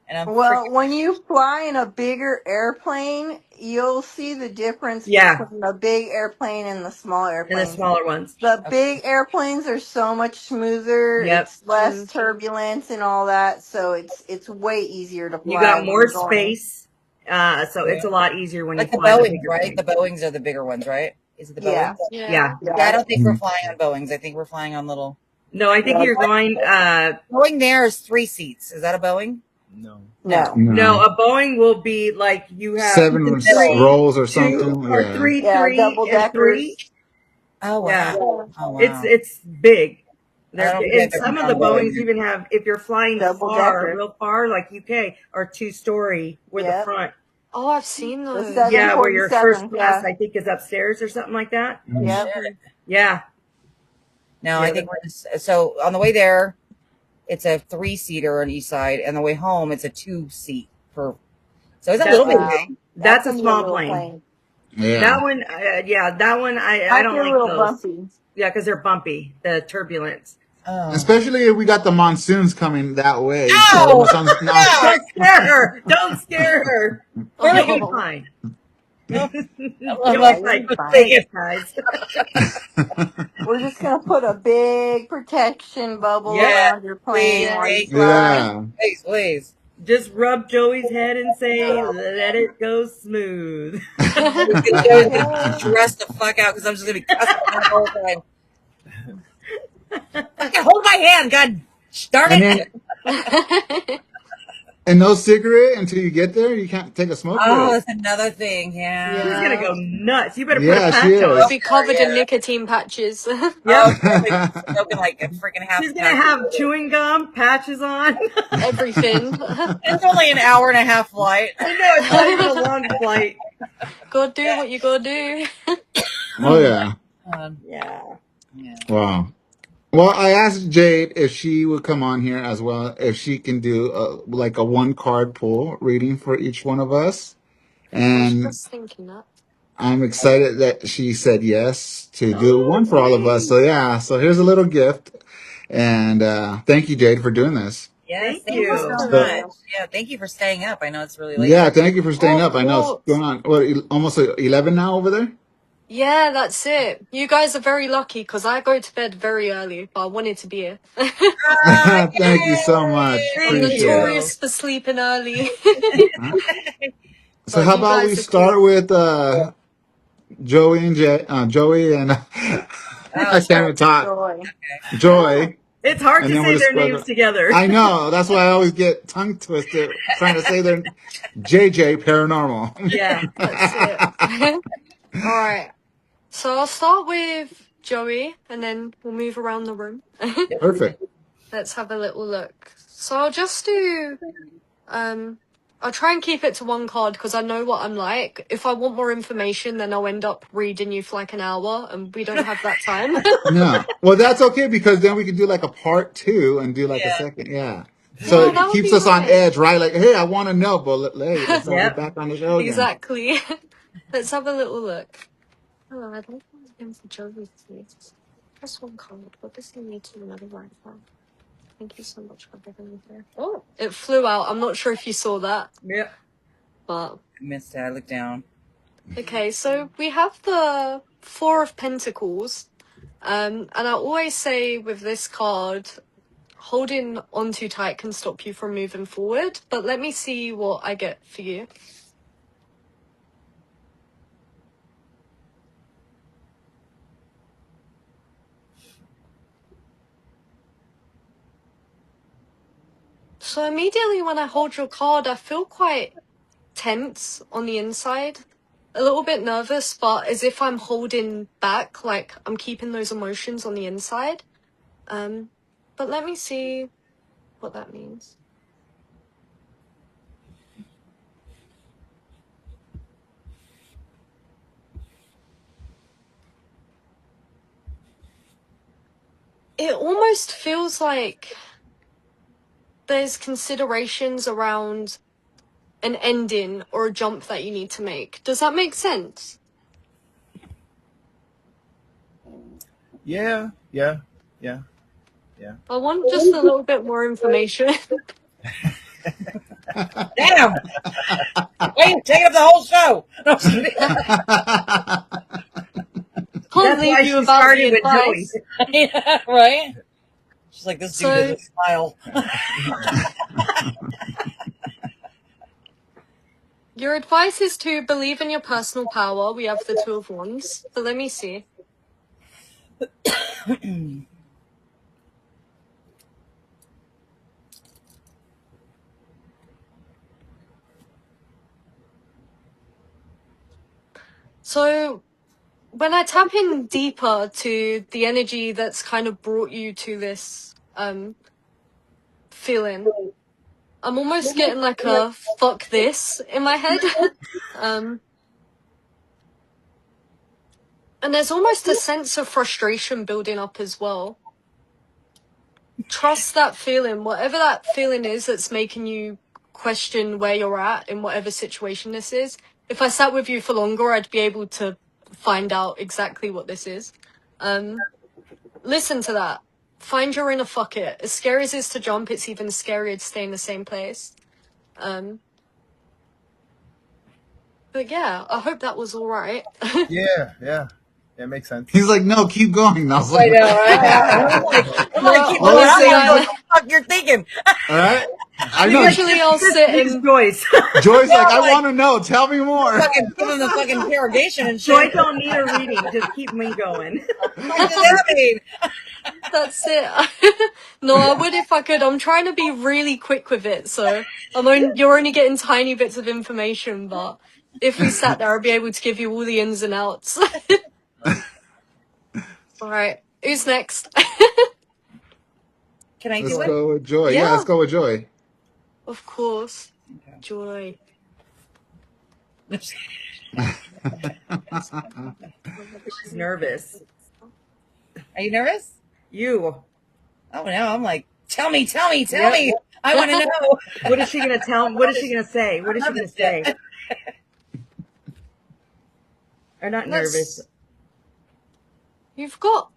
And when you fly in a bigger airplane, you'll see the difference between the big airplane and the small airplane. And the smaller ones. The big airplanes are so much smoother. Yep. It's less turbulence and all that, so it's way easier to fly. You got more space, so it's a lot easier when like you fly the Boeings, right? The Boeings are the bigger ones, right? Is it the Boeings? Yeah. I don't think we're flying on Boeings. I think we're flying on little. No, I think you're going. Boeing there is 3 seats. Is that a Boeing? No. A Boeing will be like you have 7 rolls or something, or three, double deckers. 3. Oh wow! Yeah. Oh, wow. It's big. And some of the Boeings even have, if you're flying real far, like UK, or 2-story with the front. Oh, I've seen those. Yeah, where your first class, I think, is upstairs or something like that. Yeah. No, I think we're just, so on the way there, it's a 3-seater on each side, and the way home, it's a 2-seat per. So it's a little bit big. That's a small plane. Yeah. That one, that one I don't like those. Bumpy. Yeah, because they're bumpy. The turbulence. Oh. Especially if we got the monsoons coming that way. No! Don't scare her! Don't scare her! You'll be fine. You'll be fine. Guys. We're just gonna put a big protection bubble around your plane. Please. Just rub Joey's head and say, "Let it go smooth." Joey's gonna dress the fuck out because I'm just gonna be cussing the whole time. Fucking hold my hand, God darn it! And no cigarette until you get there. You can't take a smoke break. Oh, that's another thing. Yeah. She's gonna go nuts. You better put a patch on. You'll be covered in nicotine patches. Yeah. Smoking like a freaking half. She's gonna have chewing gum, patches on, everything. It's only an hour and a half flight. I know it's not even a long flight. Go do what you gotta do. Oh yeah. Yeah. Wow. Well, I asked Jade if she would come on here as well, if she can do like a 1-card pull reading for each one of us. And I was just thinking that. I'm excited that she said yes to do one for all of us. So yeah, so here's a little gift. And thank you, Jade, for doing this. Yes, thank you so much. Yeah, thank you for staying up. I know it's really late. Yeah, thank you for staying up. I know it's going on, almost 11 now over there? Yeah, that's it. You guys are very lucky because I go to bed very early, but I wanted to be here. Thank you so much. I'm notorious for sleeping early. So how about we start with Joey and Joey and I can't even talk. Joy. It's hard to say their names together. I know. That's why I always get tongue twisted trying to say their JJ Paranormal. Yeah, that's it. All right. So I'll start with Joey, and then we'll move around the room. Perfect. Let's have a little look. So I'll just do, I'll try and keep it to 1 card because I know what I'm like. If I want more information, then I'll end up reading you for like an hour, and we don't have that time. No. Well, that's okay because then we can do like a part 2 and do like a second. Yeah. So it keeps us on edge, right? Like, hey, I want to know, but let's get back on the show again. Exactly. Let's have a little look. Oh, I'd like him for Joey, please. Press 1 card. What does he need to another right now? Thank you so much for giving me here. Oh, it flew out. I'm not sure if you saw that. Yeah. But I missed it. I looked down. Okay, so we have the 4 of Pentacles. And I always say with this card, holding on too tight can stop you from moving forward. But let me see what I get for you. So immediately when I hold your card, I feel quite tense on the inside. A little bit nervous, but as if I'm holding back, like I'm keeping those emotions on the inside. But let me see what that means. It almost feels like there's considerations around an ending or a jump that you need to make. Does that make sense? Yeah. I want just a little bit more information. Damn! Wait, taking up the whole show. No, Can't That's leave why you she about started the with Joey. advice. yeah, right? She's like, this dude So- doesn't smile. Your advice is to believe in your personal power. We have the Two of Wands. So let me see. So when I tap in deeper to the energy that's kind of brought you to this feeling, I'm almost getting like a fuck this in my head. And there's almost a sense of frustration building up as well. Trust that feeling, whatever that feeling is that's making you question where you're at in whatever situation this is. If I sat with you for longer, I'd be able to find out exactly what this is. Listen to that. Find your inner fuck it. As scary as it is to jump, it's even scarier to stay in the same place. But yeah, I hope that was alright. Yeah. It makes sense. He's like, no, keep going. And I was like, I know, right? I'm like, keep Well, going. let's I say don't know we what the fuck you're thinking. all right. I know. Usually I'll sit Use and Joyce. Joy's like, I like- want to know. Tell me more. Fucking give him the fucking interrogation and Joyce shit. don't need a reading. Just keep me going. What does that mean? that's it. No, I would if I could. I'm trying to be really quick with it, so you're only getting tiny bits of information, but if we sat there, I'd be able to give you all the ins and outs. Alright, who's next? Can I Let's do it? go with Joy. Yeah, Yeah. let's go with Joy. Of course. Okay. Joy. She's nervous. Are you nervous? You. Oh no, I'm like, tell me. Yep. I want to know. What is she gonna tell? What is she gonna say? What is she gonna say? I'm not nervous. You've got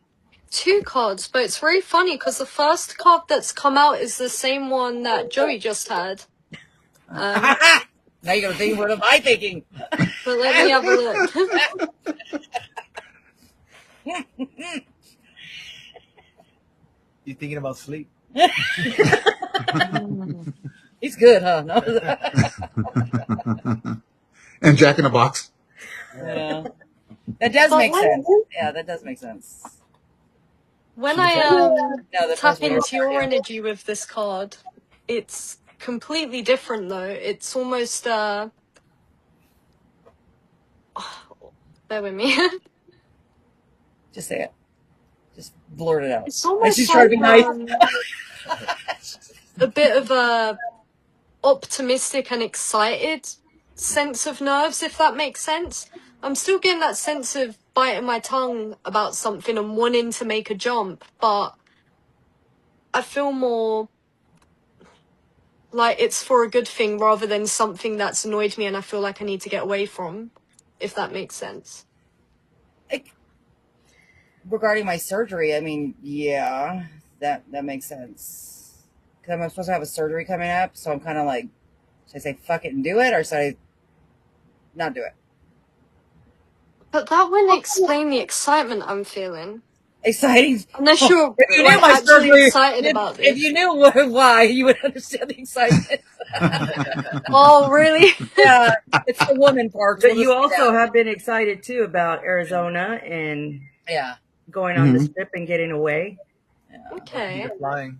2 cards, but it's very funny because the first card that's come out is the same one that Joey just had. Now you're gonna think, what am I thinking? But let me have a look. You thinking about sleep? He's good, huh? No. And Jack in a Box. Yeah. That does make sense. Yeah, that does make sense. When I No, the tap first one. into your energy with this card, it's completely different though. It's almost bear with me. Just say it. Just blurt it out. It's almost She's trying to be nice. A bit of a optimistic and excited sense of nerves, if that makes sense. I'm still getting that sense of biting my tongue about something and wanting to make a jump, but I feel more like it's for a good thing rather than something that's annoyed me and I feel like I need to get away from, if that makes sense. Regarding my surgery, I mean, yeah, that makes sense. Because I'm supposed to have a surgery coming up, so I'm kind of like, should I say fuck it and do it, or should I not do it? But that wouldn't explain the excitement I'm feeling. Exciting. Unless you're If you like, knew my actually surgery, excited about this. if you knew why, you would understand the excitement. Oh, really? Yeah, it's the woman part. But you also have been excited too about Arizona and yeah, going on this trip and getting away. Okay. You're flying.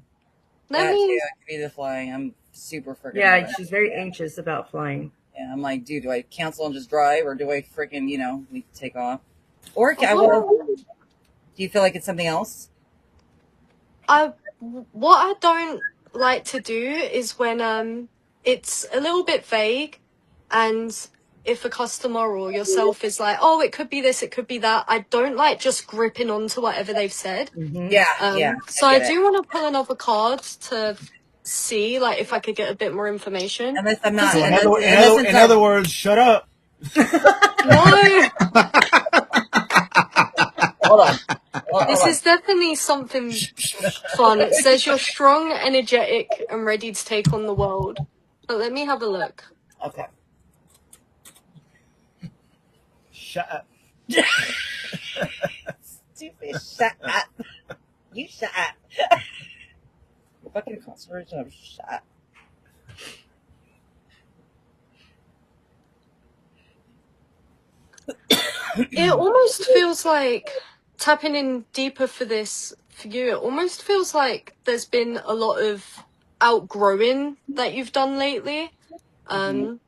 Let that me too. I could be the flying. I'm super freaking Yeah, nervous. she's very anxious about flying. Yeah, I'm like, dude, do I cancel and just drive, or do I freaking, we take off? Or I wanna, do you feel like it's something else? what I don't like to do is when it's a little bit vague, and if a customer or yourself is like, oh, it could be this, it could be that, I don't like just gripping onto whatever they've said. Yeah, So I do want to pull another card to see, like, if I could get a bit more information. Unless I'm not. So Unless in other words, shut up. No, hold on. this is definitely something fun. It says you're strong, energetic, and ready to take on the world. But let me have a look. Okay. Shut up. Stupid. Shut up. You shut up. Fucking concentration of shut. It almost feels like, tapping in deeper for this for you, it almost feels like there's been a lot of outgrowing that you've done lately. And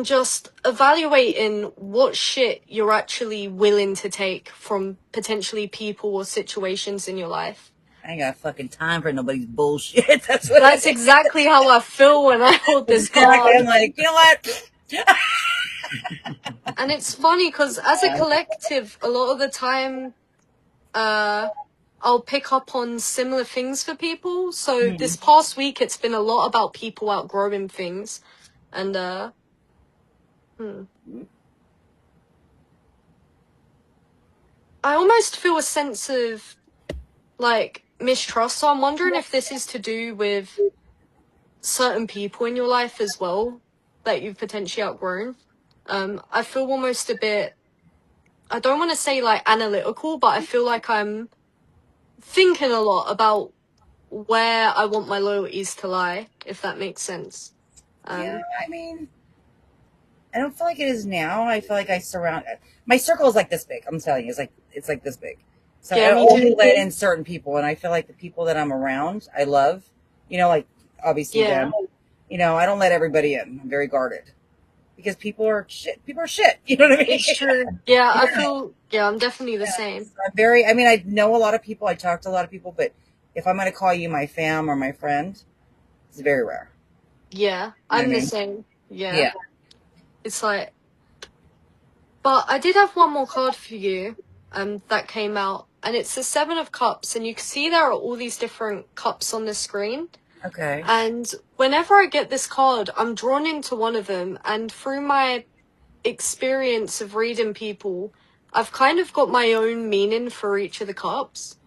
just evaluating what shit you're actually willing to take from potentially people or situations in your life. I ain't got fucking time for nobody's bullshit. That's exactly how I feel when I hold this card. I'm like, you know what? And it's funny because as a collective, a lot of the time, I'll pick up on similar things for people. So this past week, it's been a lot about people outgrowing things. And, I almost feel a sense of, like, mistrust. So I'm wondering if this is to do with certain people in your life as well that you've potentially outgrown. I feel almost a bit, I don't want to say like analytical, but I feel like I'm thinking a lot about where I want my loyalties to lie, if that makes sense. Yeah, I mean, I don't feel like it is now. I feel like I surround my circle is like this big. I'm telling you, it's like this big. So Yeah, I me only too. let in certain people, and I feel like the people that I'm around, I love. Like obviously Yeah. them. I don't let everybody in. I'm very guarded because people are shit. People are shit. You know what I mean? It's true. Yeah, I feel, I'm definitely the same. I mean, I know a lot of people. I talk to a lot of people, but if I'm going to call you my fam or my friend, it's very rare. Yeah, I'm the same. Yeah. It's like, but I did have one more card for you, that came out, and it's the Seven of Cups, and you can see there are all these different cups on the screen. Okay. And whenever I get this card, I'm drawn into one of them, and through my experience of reading people, I've kind of got my own meaning for each of the cups.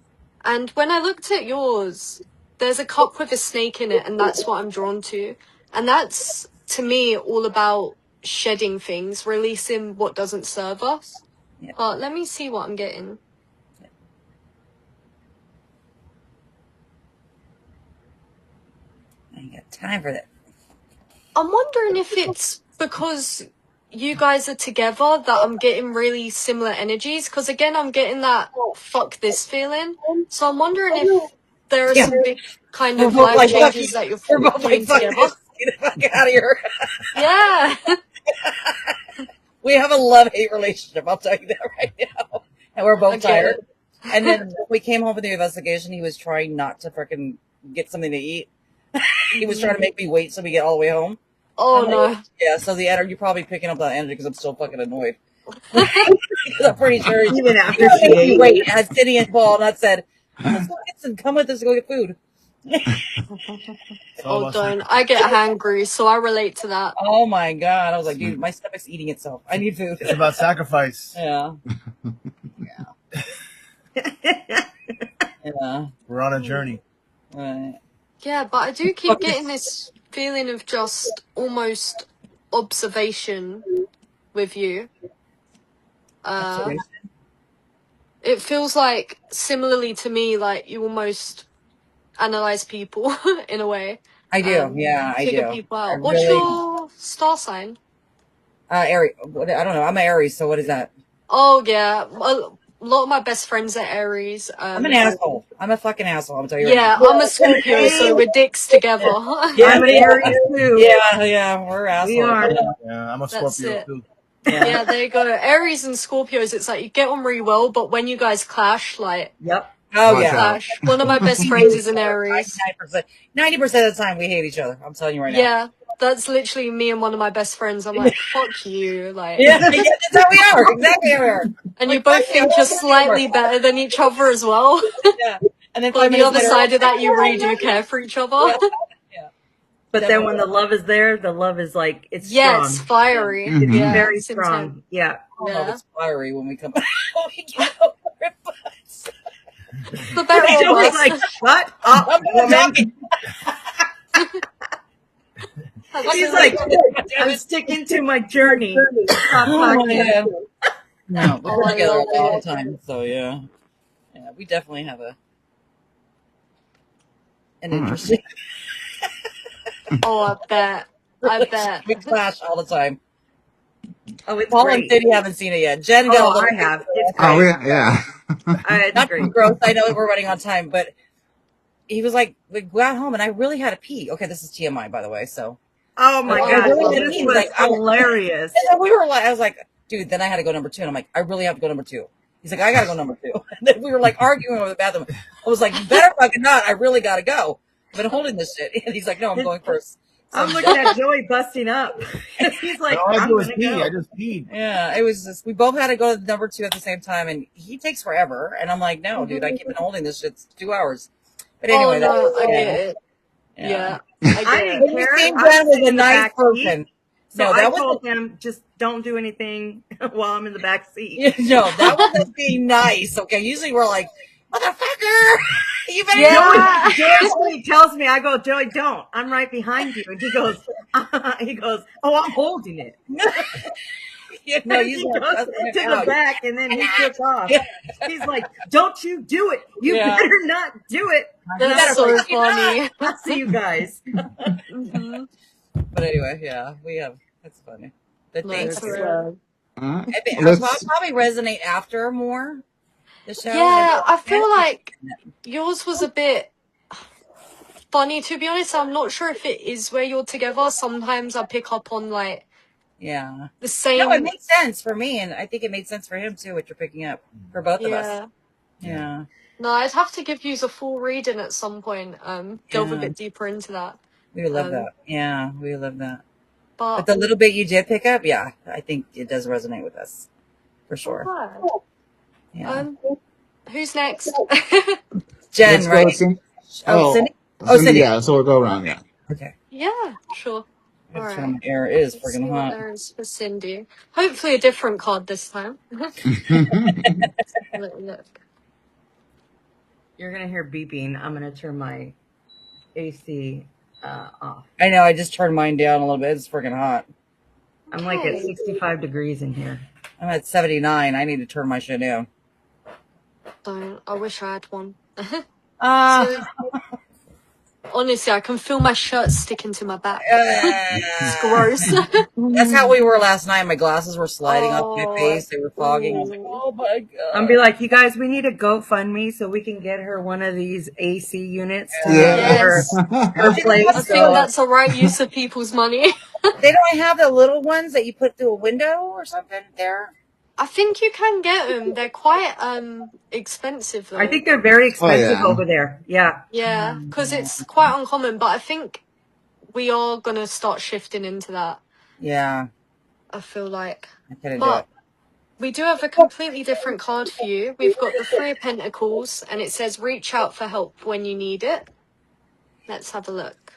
And when I looked at yours, there's a cup with a snake in it, and that's what I'm drawn to. And that's, to me, all about shedding things, releasing what doesn't serve us. Yeah. But let me see what I'm getting. I ain't got time for that. I'm wondering if it's because you guys are together that I'm getting really similar energies. Because again, I'm getting that fuck this feeling. So I'm wondering if there are some big kind of life changes that you're doing together. Get the fuck out of here. Yeah. We have a love-hate relationship. I'll tell you that right now. And we're both tired. And then when we came home from the investigation, he was trying not to freaking get something to eat. He was trying to make me wait so we get all the way home. Oh, no. Yeah, so the energy, you're probably picking up that energy because I'm still fucking annoyed. Because I'm pretty sure Even after she ate. Wait, had Cindy and Paul not said, let's go get some, come with us to go get food. Oh, don't. I get hangry, so I relate to that. Oh my God. I was like, dude, my stomach's eating itself. I need food. It's about sacrifice. Yeah. We're on a journey. Right. Yeah, but I do keep getting this feeling of just almost observation with you. It feels like, similarly to me, like you almost analyze people in a way. I do. Yeah, I figure do. people out. What's your star sign? Aries. I don't know. I'm an Aries, so what is that? Oh, yeah. lot of my best friends are Aries. I'm an asshole. I'm a fucking asshole. I'm telling you. Yeah, I'm a Scorpio, so we're dicks together. Yeah, I'm an Aries too. Yeah, we're assholes. We are. Yeah, I'm a That's Scorpio it. too. Yeah, there you go. Aries and Scorpios, it's like you get on really well, but when you guys clash, like, Yep. Oh Watch yeah. out. clash. One of my best friends is an Aries. 90% of the time we hate each other. I'm telling you right now. Yeah, that's literally me and one of my best friends. I'm like, fuck you, like. Yeah, that's how we are. Exactly how we are. And Like, you both fuck you, think I you're don't care slightly anymore. better than each other as well. Yeah. And then But 5 on the minutes other later, side of that, you really do care for each other. Yeah. Yeah. But then when the love is there, the love is like it's Yeah, strong. it's fiery. Mhm. Yeah, Very it's strong. intense. Yeah. I don't know if Yeah. it's fiery when we come when we get over it, but The better or Joey's worse. like, shut up, I'm not woman. talking. She's like, I'm sticking to my journey. Stop Oh my talking. God. No, we Oh, work I together love all the it. time. So yeah. Yeah, we definitely have an interesting Oh, I bet. I bet. we clash all the time. Oh, it's Paul and great. City haven't seen it yet. Jen got a Oh, little I have. It's Oh, great. yeah. It's not great. too gross. I know we're running on time, but he was like, we got home and I really had to pee. Okay, this is TMI, by the way. So Oh my Oh, God, I love this it. was Like, hilarious. and then we were like, I was like, dude, then I had to go number 2. And I'm like, I really have to go number 2. He's like, I gotta go number 2. And then we were like arguing over the bathroom. I was like, you better fucking not. I really gotta go. I've been holding this shit. And he's like, no, I'm going first. So I'm looking at Joey busting up. He's like, All I I'm do is gonna pee. go. I just peed. yeah, it was just, we both had to go to number 2 at the same time. And he takes forever. And I'm like, no, dude, I keep been holding this shit. It's 2 hours. But anyway, Oh, no, that's, I get it. yeah. Yeah, I I get didn't it. But you care. seem I Jen was was sitting a in the nice back seat. person. So No, I that told was him, just don't do anything while I'm in the back seat. no, that wasn't being nice. Okay, usually we're like, motherfucker, you better Yeah. Joey tells me, I go, Joey, don't. I'm right behind you. And he goes, oh, I'm holding it. no, He usually goes to the back and then he took off. He's like, don't you do it. You Yeah. better not do it. That's so funny. I'll see you guys. Mhm. But anyway, yeah, we have. That's funny. But No, thanks. it's For, hilarious. I think Let's. I'll probably resonate after more the show. Yeah, I feel like yours was a bit funny, to be honest. I'm not sure if it is where you're together. Sometimes I pick up on like Yeah. the No, it same. made sense for me, and I think it made sense for him too. What you're picking up for both of us. Yeah. Yeah. No, I'd have to give you a full reading at some point. Delve a Yeah. bit deeper into that. We would love that. Yeah, we would love that. But But the little bit you did pick up, yeah, I think it does resonate with us for sure. alright. Yeah. Who's next? Jen, Let's go right? with Cindy. Oh, Cindy. Cindy. Yeah, so we'll go around. Yeah. Okay. Yeah, sure. All Alright. right. Air is Let's see friggin' what hot. there is for Cindy. Hopefully a different card this time. Look. You're going to hear beeping. I'm going to turn my AC off. I know. I just turned mine down a little bit. It's friggin' hot. I'm like at 65 degrees in here. I'm at 79. I need to turn my shit down. Don't. I wish I had one. Ah. Honestly, I can feel my shirt sticking to my back. It's gross. That's how we were last night. My glasses were sliding off my Oh, face. They were fogging. I was like, oh my God. I'm be like, you guys, we need a GoFundMe so we can get her one of these AC units to Yes. her place. I think that's the right use of people's money. They don't have the little ones that you put through a window or something there? I think you can get them. They're quite expensive though. I think they're very expensive yeah. over there. Yeah. Yeah, because it's quite uncommon. But I think we are gonna start shifting into that. Yeah. I feel like. I couldn't do But it. we do have a completely different card for you. We've got the 3 of Pentacles, and it says reach out for help when you need it. Let's have a look.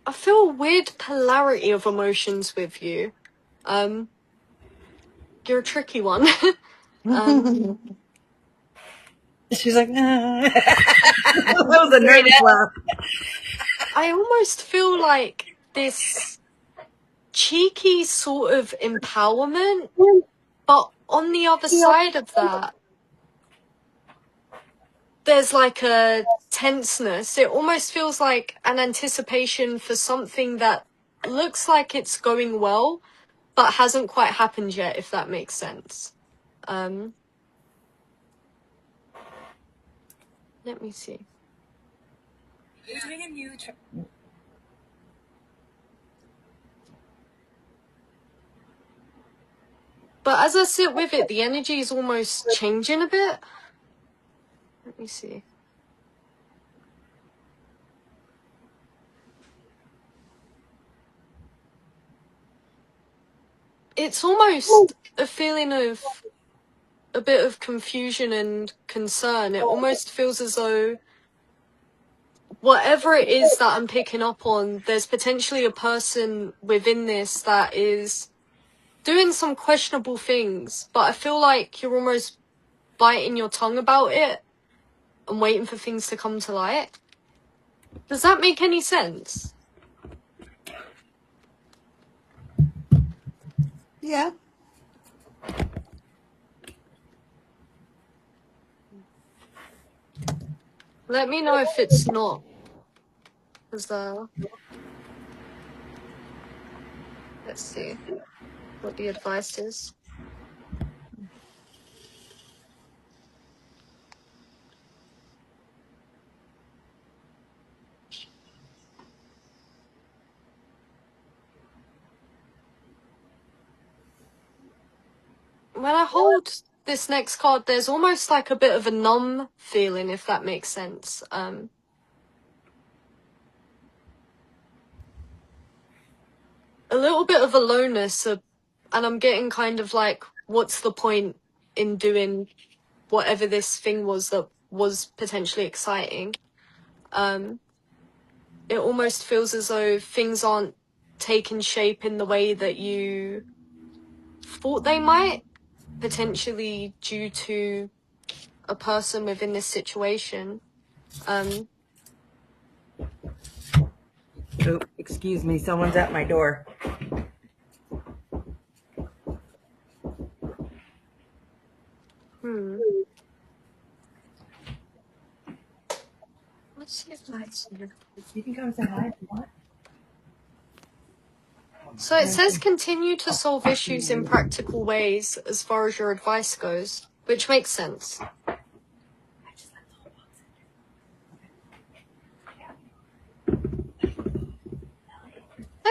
I feel a weird polarity of emotions with you. You're a tricky one. She's like, That was a nervous laugh. I almost feel like this cheeky sort of empowerment, but on the other side of that, there's like a tenseness. It almost feels like an anticipation for something that looks like it's going well, but hasn't quite happened yet, if that makes sense. Let me see. You're doing a new But as I sit with it, the energy is almost changing a bit. Let me see. It's almost a feeling of a bit of confusion and concern. It almost feels as though whatever it is that I'm picking up on, there's potentially a person within this that is doing some questionable things, but I feel like you're almost biting your tongue about it and waiting for things to come to light. Does that make any sense? Yeah. Let me know if it's not. Let's see what the advice is. When I hold this next card, there's almost like a bit of a numb feeling, if that makes sense. A little bit of aloneness, and I'm getting kind of like, what's the point in doing whatever this thing was that was potentially exciting? It almost feels as though things aren't taking shape in the way that you thought they might, potentially due to a person within this situation. Oh, excuse me, someone's at my door. Let's see if that's here. You can come say hi if you want. So it says continue to solve issues in practical ways as far as your advice goes, which makes sense.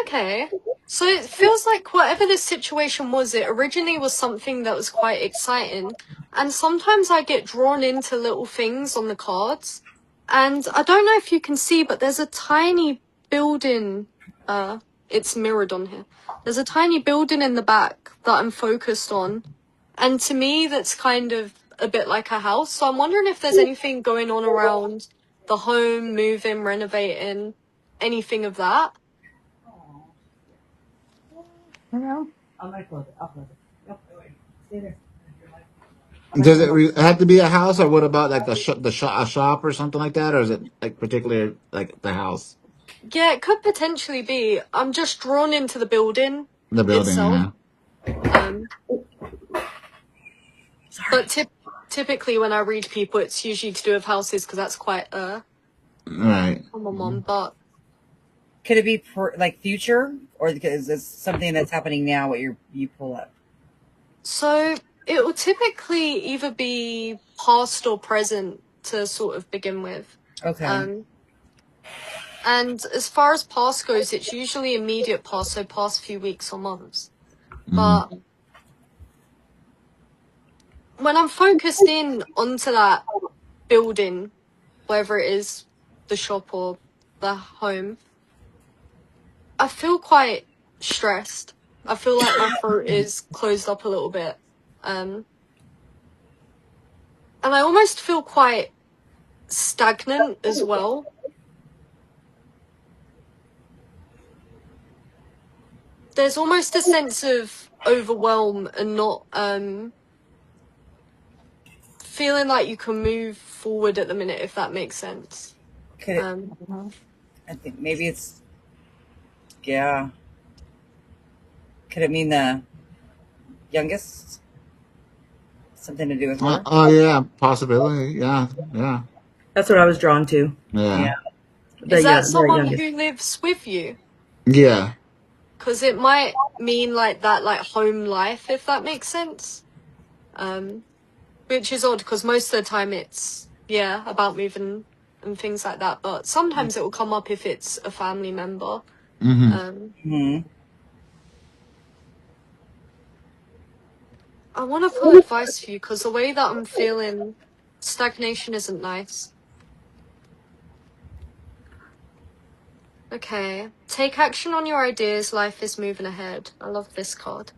Okay. So it feels like whatever this situation was, it originally was something that was quite exciting. And sometimes I get drawn into little things on the cards. And I don't know if you can see, but there's a tiny building. It's mirrored on here. There's a tiny building in the back that I'm focused on. And to me, that's kind of a bit like a house. So I'm wondering if there's anything going on around the home, moving, renovating, anything of that. Hello? I'm gonna close it. I'll close it. Nope, stay there. Does it have to be a house, or what about like a shop or something like that, or is it like particular like the house, Yeah, it could potentially be. I'm just drawn into the building the building? itself. Yeah. But typically when I read people, it's usually to do with houses because that's quite Right. common one. But Could it be like future, or is this something that's happening now? What you pull up? so it will typically either be past or present to sort of begin with. Okay. And as far as past goes, it's usually immediate past, so past few weeks or months. But when I'm focused in onto that building, whether it is the shop or the home, I feel quite stressed. I feel like my throat is closed up a little bit. And I almost feel quite stagnant as well. There's almost a sense of overwhelm and not feeling like you can move forward at the minute, if that makes sense. Could it, I think maybe it's Yeah. Could it mean the youngest? Something to do with her? Oh yeah, possibility. Yeah, yeah, That's what I was drawn to. yeah, Yeah. Is that The someone youngest. who lives with you? yeah. Because it might mean like that, like home life, if that makes sense. Which is odd because most of the time it's about moving and things like that. But sometimes it will come up if it's a family member. Hmm. I want to pull advice for you because the way that I'm feeling, stagnation isn't nice. Okay. Take action on your ideas. Life is moving ahead. I love this card.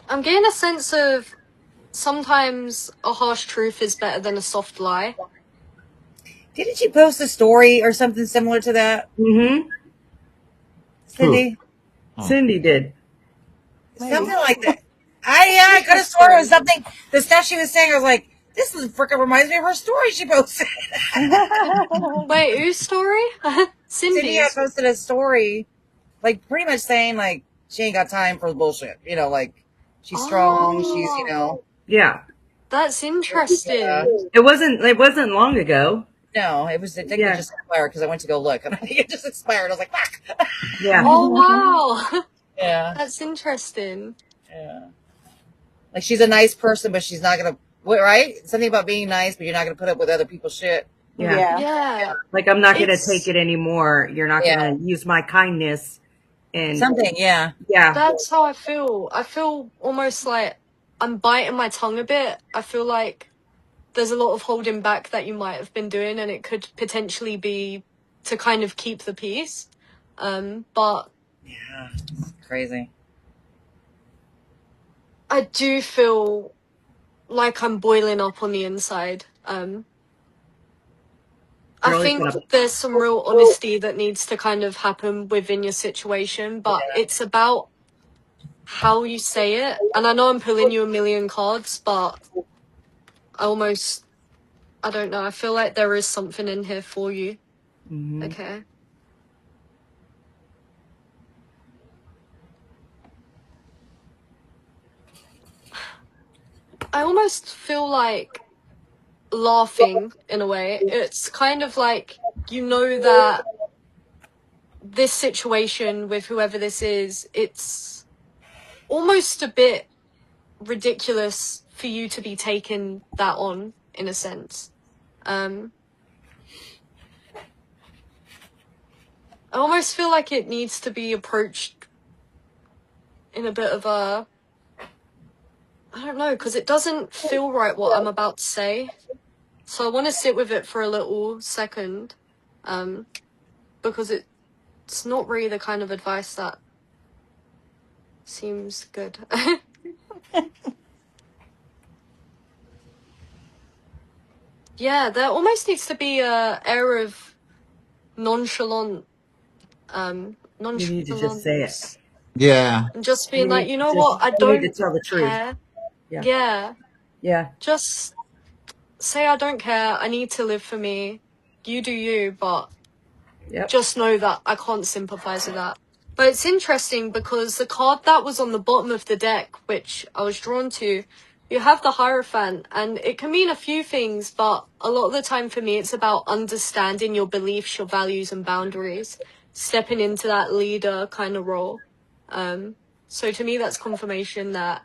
I'm getting a sense of sometimes a harsh truth is better than a soft lie. Didn't you post a story or something similar to that, Mm-hmm. Who? Cindy? Oh. Cindy did. Something like that. I could have sworn it was something. The stuff she was saying, I was like, this freaking reminds me of her story she posted. Wait, whose story? Cindy had Cindy's. posted a story, like pretty much saying like she ain't got time for the bullshit. You know, like she's strong. She's Oh, Yeah. that's yeah. interesting. It wasn't long ago. No, it was. I think it Yeah. just expired because I went to go look, and I think it just expired. I was like, fuck. Yeah. Oh, wow. Yeah, That's interesting. yeah. Like she's a nice person, but she's not gonna. Right? Something about being nice, but you're not gonna put up with other people's shit. Yeah. Yeah. Like I'm not gonna take It's, it anymore. You're not Yeah, gonna use my kindness and something. Yeah, yeah. that's how I feel. I feel almost like I'm biting my tongue a bit. I feel like there's a lot of holding back that you might have been doing, and it could potentially be to kind of keep the peace. But yeah. It's crazy. I do feel like I'm boiling up on the inside. I You're always think gonna there's some real honesty that needs to kind of happen within your situation, but Yeah. it's about how you say it. And I know I'm pulling you a million cards, but I don't know. I feel like there is something in here for you. Mhm. Okay. I almost feel like laughing in a way. It's kind of like you know that this situation with whoever this is, it's almost a bit ridiculous for you to be taking that on in a sense. I almost feel like it needs to be approached in a bit of a, I don't know, because it doesn't feel right what I'm about to say. So I want to sit with it for a little second, because it's not really the kind of advice that seems good. Yeah, there almost needs to be a air of nonchalant, You need to just say it. nonchalance, Yeah. and just being You like, need you to know just what, I you need to don't tell the truth. care. Yeah. Yeah, Yeah. just say I don't care. I need to live for me. You do you, but Yep. just know that I can't sympathize with that. But it's interesting because the card that was on the bottom of the deck, which I was drawn to, you have the Hierophant, and it can mean a few things, but a lot of the time for me, it's about understanding your beliefs, your values, and boundaries, stepping into that leader kind of role. So to me, that's confirmation that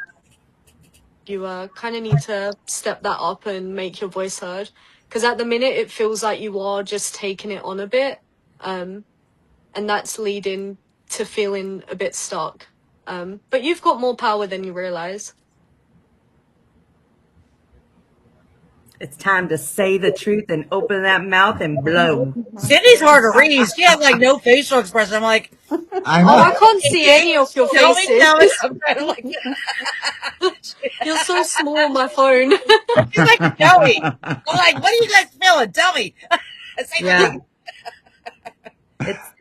you kind of need to step that up and make your voice heard. Because at the minute, it feels like you are just taking it on a bit. And that's leading to feeling a bit stuck. But you've got more power than you realize. It's time to say the truth and open that mouth and blow. Cindy's hard to read. She had like no facial expression. I'm like, I Oh, I know. can't see any of your tell me, faces. tell me. I'm kind of like, You're so small on my phone. she's like, tell me. I'm like, what are you guys feeling? Tell me. Say Yeah. something. It's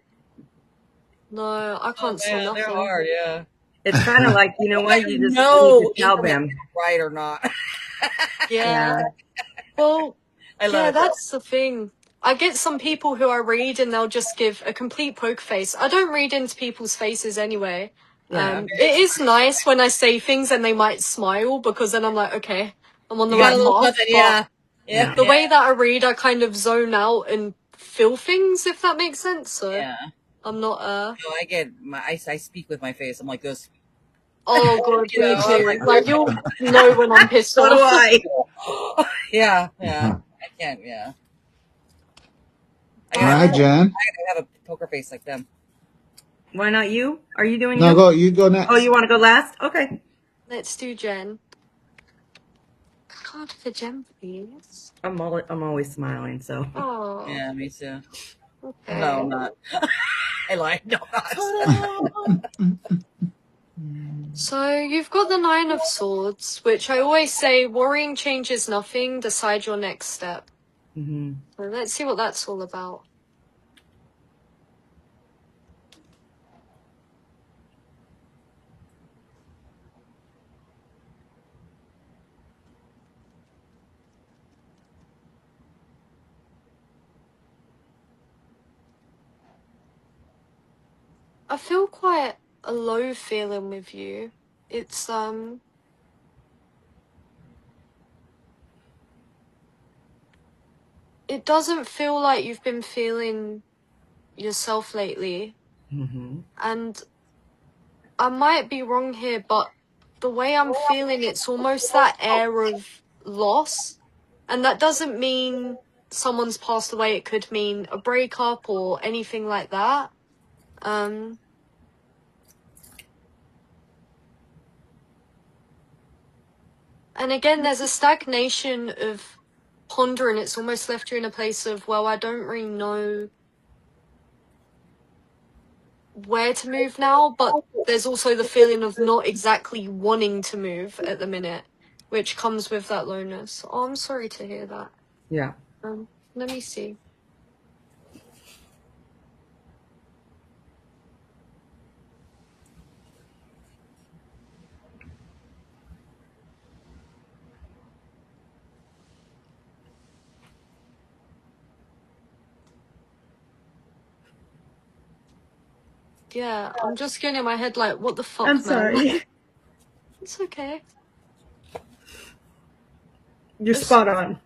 No, I can't see Man, they're nothing. hard. Yeah. it's kind of like, you know what, you just No need to tell them. increment right or not. Yeah. Yeah. Well, I love yeah, it. that's the thing. I get some people who I read and they'll just give a complete poker face. I don't read into people's faces anyway. Yeah. It is nice when I say things and they might smile because then I'm like, okay, I'm on the You got right a little path. something, But yeah. Yeah. the way that I read, I kind of zone out and feel things, if that makes sense. So Yeah. I'm not, No, I get I speak with my face. I'm like this. oh god, You me know, I'm too. like, Like, you'll know when I'm pissed So do off. I. yeah. I can't, yeah. I All gotta right, have, But Jen. I have a poker face like them. Why not you? Are you doing No, you? go. You go Oh, next. you want to go last? Okay. let's do Jen. Card for Jen, please. I'm always smiling, so. Oh, Yeah, me too. No, okay. I'm not. I lied. No, I'm not. So you've got the Nine of Swords, which I always say, worrying changes nothing, decide your next step. Mm-hmm. So let's see what that's all about. I feel quite a low feeling with you. It's, it doesn't feel like you've been feeling yourself lately. Mm-hmm. And I might be wrong here, but the way I'm feeling, it's almost that air of loss. And that doesn't mean someone's passed away. It could mean a breakup or anything like that. And again, there's a stagnation of pondering. It's almost left you in a place of, well, I don't really know where to move now, but there's also the feeling of not exactly wanting to move at the minute, which comes with that lowness. Oh, I'm sorry to hear that. Yeah. Let me see. Yeah, I'm just getting in my head like, what the I'm fuck, man? sorry. It's okay. You're It's, spot on.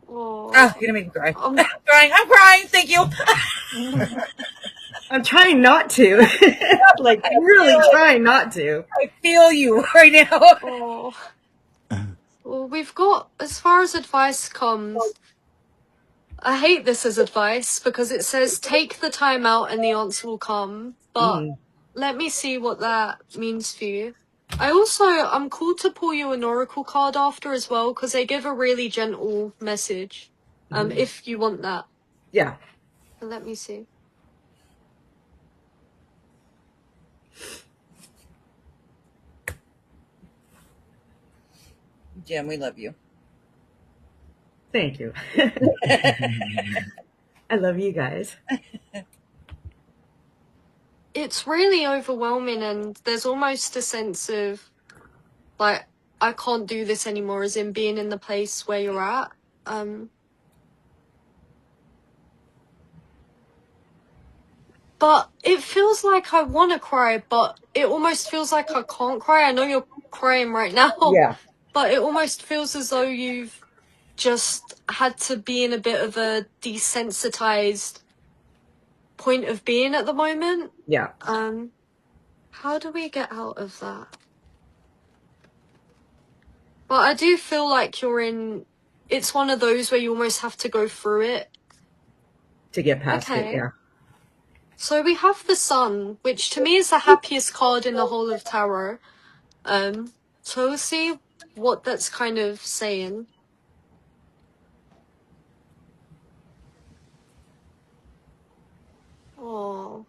Ah, oh, you're gonna make me cry. I'm, I'm crying. I'm crying. Thank you. I'm trying not to. Like, I really feel, trying not to. I feel you right now. oh. Well, we've got, as far as advice comes, I hate this as advice because it says take the time out and the answer will come, but Mm. let me see what that means for you. I'm called to pull you an oracle card after as well because they give a really gentle message. Mm-hmm. If you want that. Yeah. Let me see. Jim, we love you. Thank you. I love you guys. It's really overwhelming and there's almost a sense of like I can't do this anymore as in being in the place where you're at. But it feels like I want to cry, but it almost feels like I can't cry. I know you're crying right now, Yeah. but it almost feels as though you've just had to be in a bit of a desensitized point of being at the moment. Yeah. How do we get out of that? But I do feel like it's one of those where you almost have to go through it. To get past it, Okay. yeah. So we have the Sun, which to me is the happiest card in the whole of Tarot. So we'll see what that's kind of saying. Oh.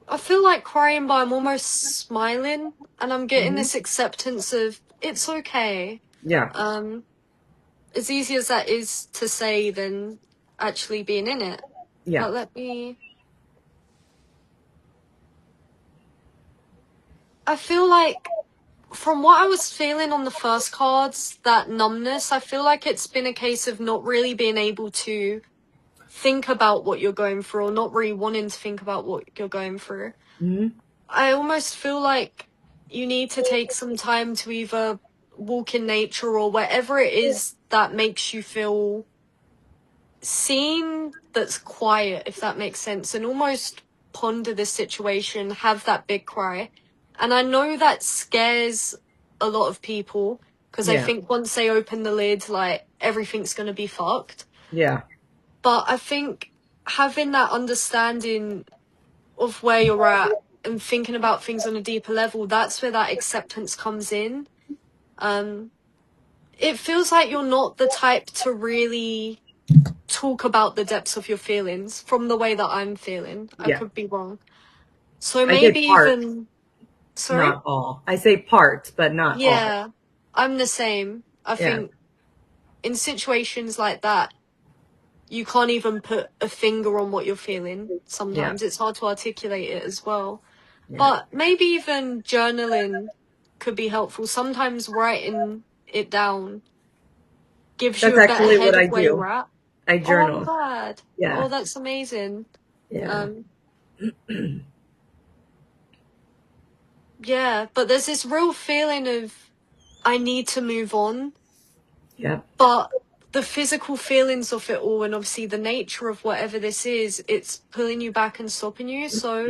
I feel like crying, but I'm almost smiling, and I'm getting this acceptance of it's okay. Yeah. As easy as that is to say than actually being in it. Yeah. But let me... I feel like from what I was feeling on the first cards, that numbness, I feel like it's been a case of not really being able to think about what you're going through, or not really wanting to think about what you're going through. Mm-hmm. I almost feel like you need to take some time to either walk in nature or wherever it is that makes you feel seen, that's quiet, if that makes sense, and almost ponder this situation, have that big cry. And I know that scares a lot of people, because I think once they open the lid, like, everything's gonna be fucked. Yeah. But I think having that understanding of where you're at and thinking about things on a deeper level, that's where that acceptance comes in. It feels like you're not the type to really talk about the depths of your feelings from the way that I'm feeling. I could be wrong. So I say maybe part, even... Sorry? not all. I say part, but not all. Yeah, I'm the same. I think in situations like that, you can't even put a finger on what you're feeling. Sometimes it's hard to articulate it as well. But maybe even journaling could be helpful. Sometimes writing it down gives you That's a better actually what head I of where do. you're at. I Oh, I'm journal. glad. Yeah. Oh, that's amazing. Yeah. Yeah, but there's this real feeling of, I need to move on. Yeah. But the physical feelings of it all, and obviously the nature of whatever this is, it's pulling you back and stopping you. So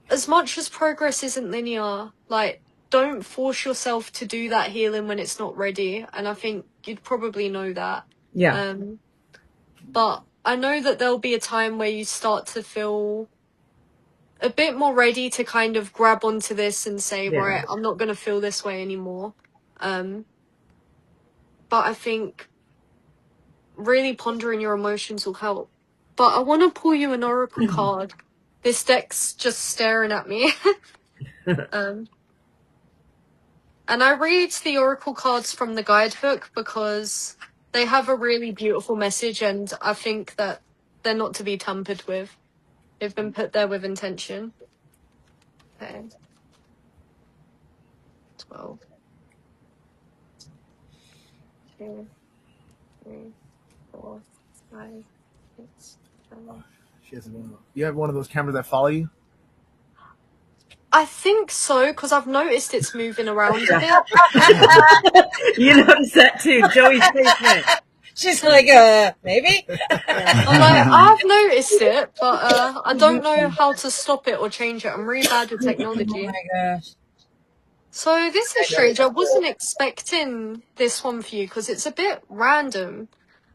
as much as progress isn't linear, like, don't force yourself to do that healing when it's not ready. And I think you'd probably know that. Yeah. But I know that there'll be a time where you start to feel a bit more ready to kind of grab onto this and say, right, I'm not going to feel this way anymore. But I think really pondering your emotions will help. But I want to pull you an oracle card. This deck's just staring at me. And I read the oracle cards from the guidebook because they have a really beautiful message, and I think that they're not to be tampered with. They've been put there with intention. Okay. 12. 2, 3, 4, 5, 6, 7. She has you have one of those cameras that follow you? I think so, because I've noticed it's moving around a bit. You notice that too. Joey's face went. She's like, maybe? I'm like, I've noticed it, but I don't know how to stop it or change it. I'm really bad with Oh technology. my gosh. So this is strange. I wasn't expecting this one for you because it's a bit random.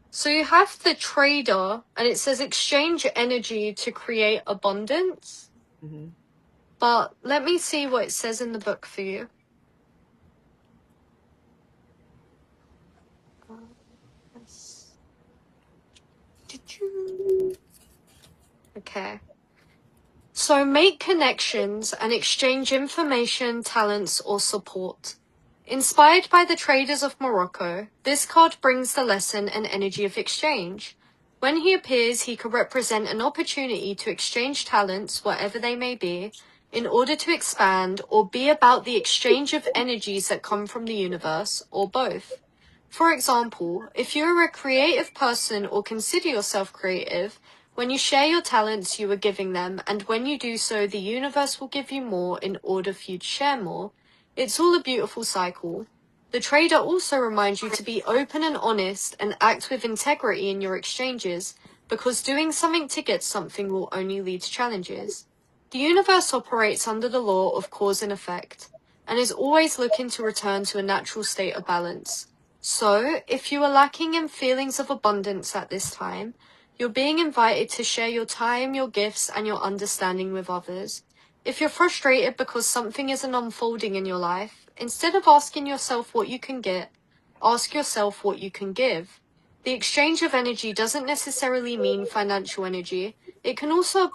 So you have the trader, and it says exchange energy to create abundance. But let me see what it says in the book for you. Okay. So make connections and exchange information, talents, or support. Inspired by the traders of Morocco, this card brings the lesson and energy of exchange. When he appears, he could represent an opportunity to exchange talents, whatever they may be, in order to expand, or be about the exchange of energies that come from the universe, or both. For example, if you're a creative person or consider yourself creative, when you share your talents, you are giving them, and when you do so, the universe will give you more in order for you to share more. It's all a beautiful cycle. The trader also reminds you to be open and honest and act with integrity in your exchanges, because doing something to get something will only lead to challenges. The universe operates under the law of cause and effect, and is always looking to return to a natural state of balance. So, if you are lacking in feelings of abundance at this time, you're being invited to share your time, your gifts, and your understanding with others. If you're frustrated because something isn't unfolding in your life, instead of asking yourself what you can get, ask yourself what you can give. The exchange of energy doesn't necessarily mean financial energy. It can also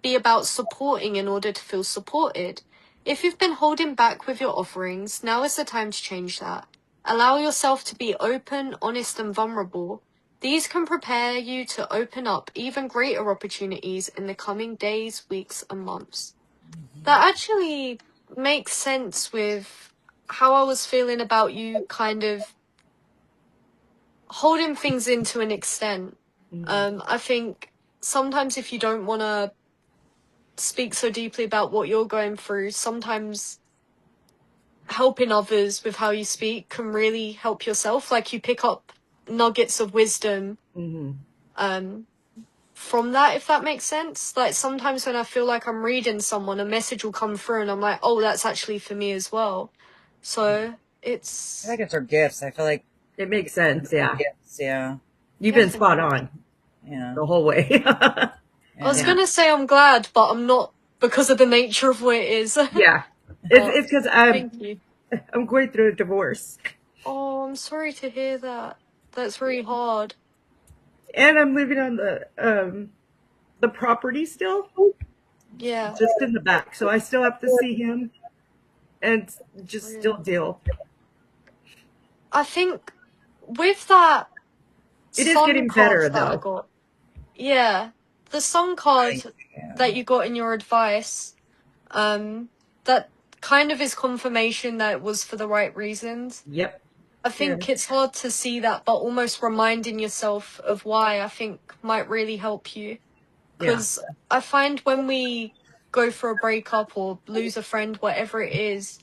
be about supporting in order to feel supported. If you've been holding back with your offerings, now is the time to change that. Allow yourself to be open, honest, and vulnerable. These can prepare you to open up even greater opportunities in the coming days, weeks, and months. That actually makes sense with how I was feeling about you kind of holding things in to an extent. I think sometimes if you don't want to speak so deeply about what you're going through, sometimes helping others with how you speak can really help yourself. Like you pick up nuggets of wisdom from that, if that makes sense. Like sometimes when I feel like I'm reading someone, a message will come through and I'm like, oh, that's actually for me as well. So it's... I think it's our gifts. I feel like it makes sense. Yeah. gifts. Yeah. You've been spot on Yeah. the whole way. I was going to say I'm glad, but I'm not because of the nature of what it is. Yeah. It's because Thank you. I'm going through a divorce. Oh, I'm sorry to hear that. That's really hard. And I'm living on the property still. Yeah. Just in the back. So I still have to see him and just still deal. I think with that It is sun getting card better, that I though. got, yeah, the sun card that you got in your advice, that kind of is confirmation that it was for the right reasons. Yep. I think it's hard to see that, but almost reminding yourself of why, I think might really help you. Because I find when we go for a breakup or lose a friend, whatever it is,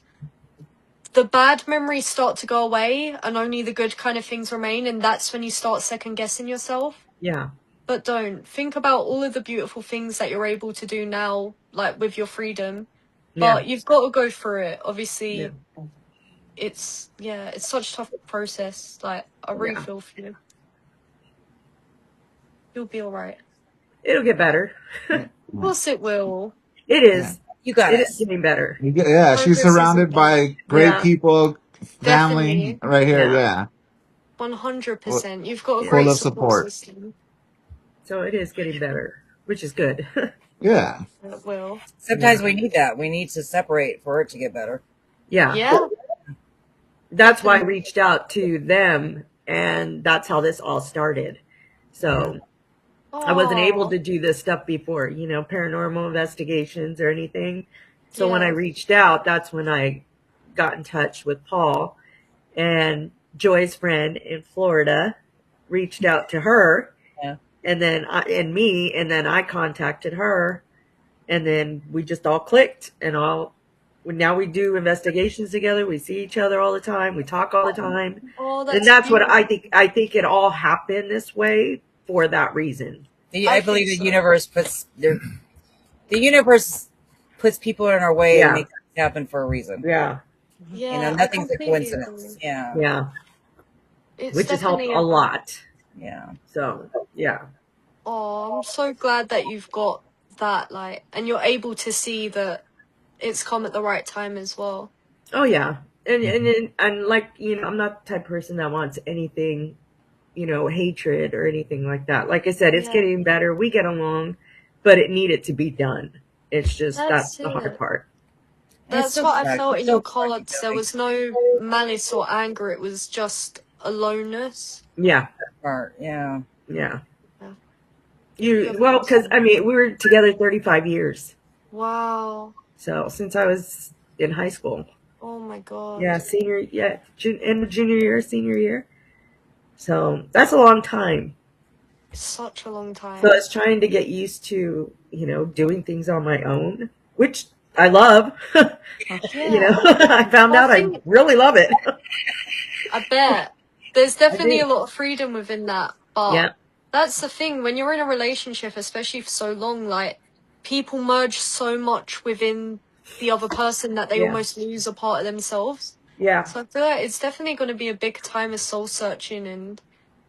the bad memories start to go away and only the good kind of things remain, and that's when you start second guessing yourself. Yeah. But don't. Think about all of the beautiful things that you're able to do now, like with your freedom. But you've got to go through it. Obviously, it's such a tough process. Like, I really feel for you. You'll be alright. It'll get better. Of course it will. It is. You got it. it. Is getting better. Yeah, she's surrounded by great people, family Definitely. right here. Yeah. 100%. You've got a Full great of support support. system. So it is getting better, which is good. Yeah. It will. Sometimes we need that. We need to separate for it to get better. Yeah. That's why I reached out to them, and that's how this all started. So I wasn't able to do this stuff before, paranormal investigations or anything. So when I reached out, that's when I got in touch with Paul, and Joy's friend in Florida reached out to her, and then I contacted her, and then we just all clicked, and now we do investigations together. We see each other all the time. We talk all the time. And that's what I think. I think it all happened this way for that reason. I believe the universe puts people in our way and makes it happen for a reason. Yeah. Nothing's a coincidence. Yeah. Which has helped a lot. Yeah. So, yeah. Oh, I'm so glad that you've got that, and you're able to see that it's come at the right time as well. Oh, yeah. And like, I'm not the type of person that wants anything, hatred or anything like that. Like I said, it's getting better. We get along, but it needed to be done. It's just, that's the hard part. That's what I felt in your cards. There was no malice or anger. It was just aloneness. Yeah. Yeah. Yeah. Because, we were together 35 years. Wow. So, since I was in high school. Oh, my God. Yeah, end of junior year, senior year. So, that's a long time. Such a long time. So, it's trying to get used to, doing things on my own, which I love. I found out I really love it. I bet. There's definitely a lot of freedom within that. But that's the thing. When you're in a relationship, especially for so long, people merge so much within the other person that they almost lose a part of themselves. Yeah. So I feel like it's definitely going to be a big time of soul searching and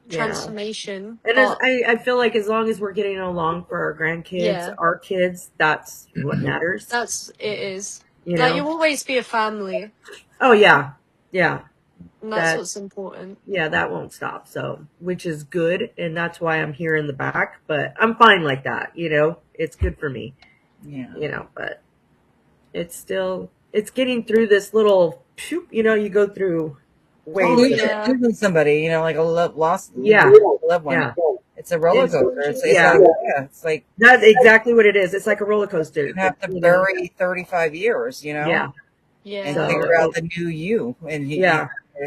transformation. And I feel like as long as we're getting along for our grandkids, our kids, that's what matters. It is. You'll always be a family. Oh, yeah. Yeah. And that's what's important. Yeah, that won't stop. So, which is good. And that's why I'm here in the back. But I'm fine like that. It's good for me. Yeah. But it's getting through this little, you go through waves. Losing somebody, like a loved one. Yeah. It's a roller coaster. It's that's exactly what it is. It's like a roller coaster. You have to bury 35 years, Yeah. Yeah. and figure out the new you. And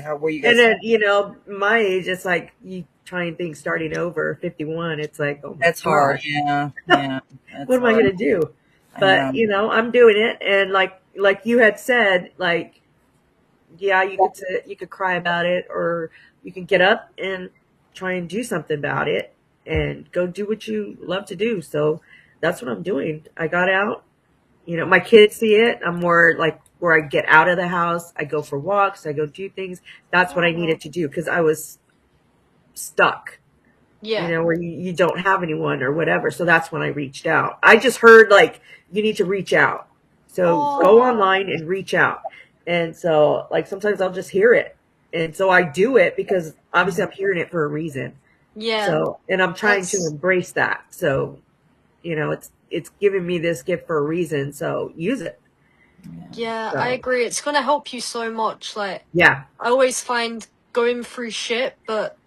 how were you guys? And then my age, it's like you trying things starting over. 51, it's like, oh my That's hard. gosh, Yeah. That's what am I hard. gonna do? I But know. I'm doing it, and like you had said, like yeah, you could cry about it, or you can get up and try and do something about it, and go do what you love to do. So that's what I'm doing. I got out. My kids see it. I'm more like where I get out of the house. I go for walks. I go do things. That's what I needed to do because I was stuck, Yeah. where you don't have anyone or whatever. So that's when I reached out. I just heard like you need to reach out. So go online and reach out. And so like sometimes I'll just hear it. And so I do it because obviously I'm hearing it for a reason. Yeah. So, and I'm trying to embrace that. So, it's giving me this gift for a reason. So use it. Yeah, So, I agree. It's gonna help you so much. Like, yeah. I always find going through shit, but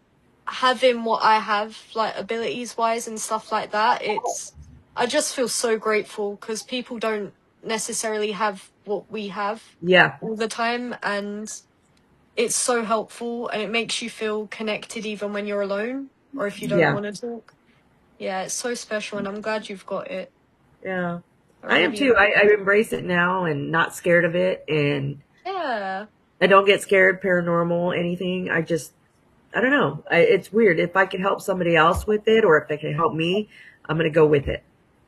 having what I have, like abilities wise and stuff like that, I just feel so grateful because people don't necessarily have what we have Yeah. all the time, and it's so helpful, and it makes you feel connected even when you're alone or if you don't want to talk. Yeah, it's so special, and I'm glad you've got it. Yeah. I am too. I embrace it now and not scared of it. And yeah, I don't get scared, paranormal, anything. I don't know. It's weird. If I can help somebody else with it, or if they can help me, I'm going to go with it.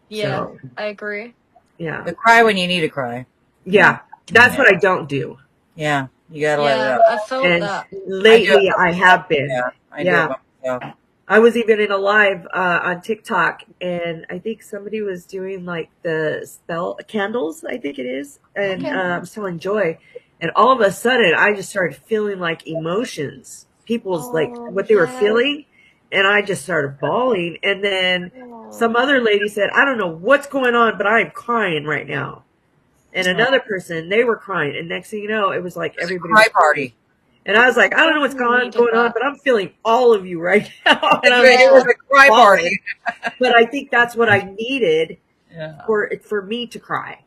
Yeah, So, I agree. Yeah. But cry when you need to cry. Yeah. That's what I don't do. Yeah. You got to let it out. I felt that. Lately I have been. Yeah. I do it myself. I was even in a live on TikTok, and I think somebody was doing like the spell candles, I think it is, and I was telling Joy, and all of a sudden I just started feeling like emotions, people's like what they were feeling, and I just started bawling. And then some other lady said, "I don't know what's going on, but I'm crying right now." And another person, they were crying, and next thing you know, it was like everybody was party. And I was like, I don't know what's going on, but I'm feeling all of you right now. And it was a cry party. But I think that's what I needed for me to cry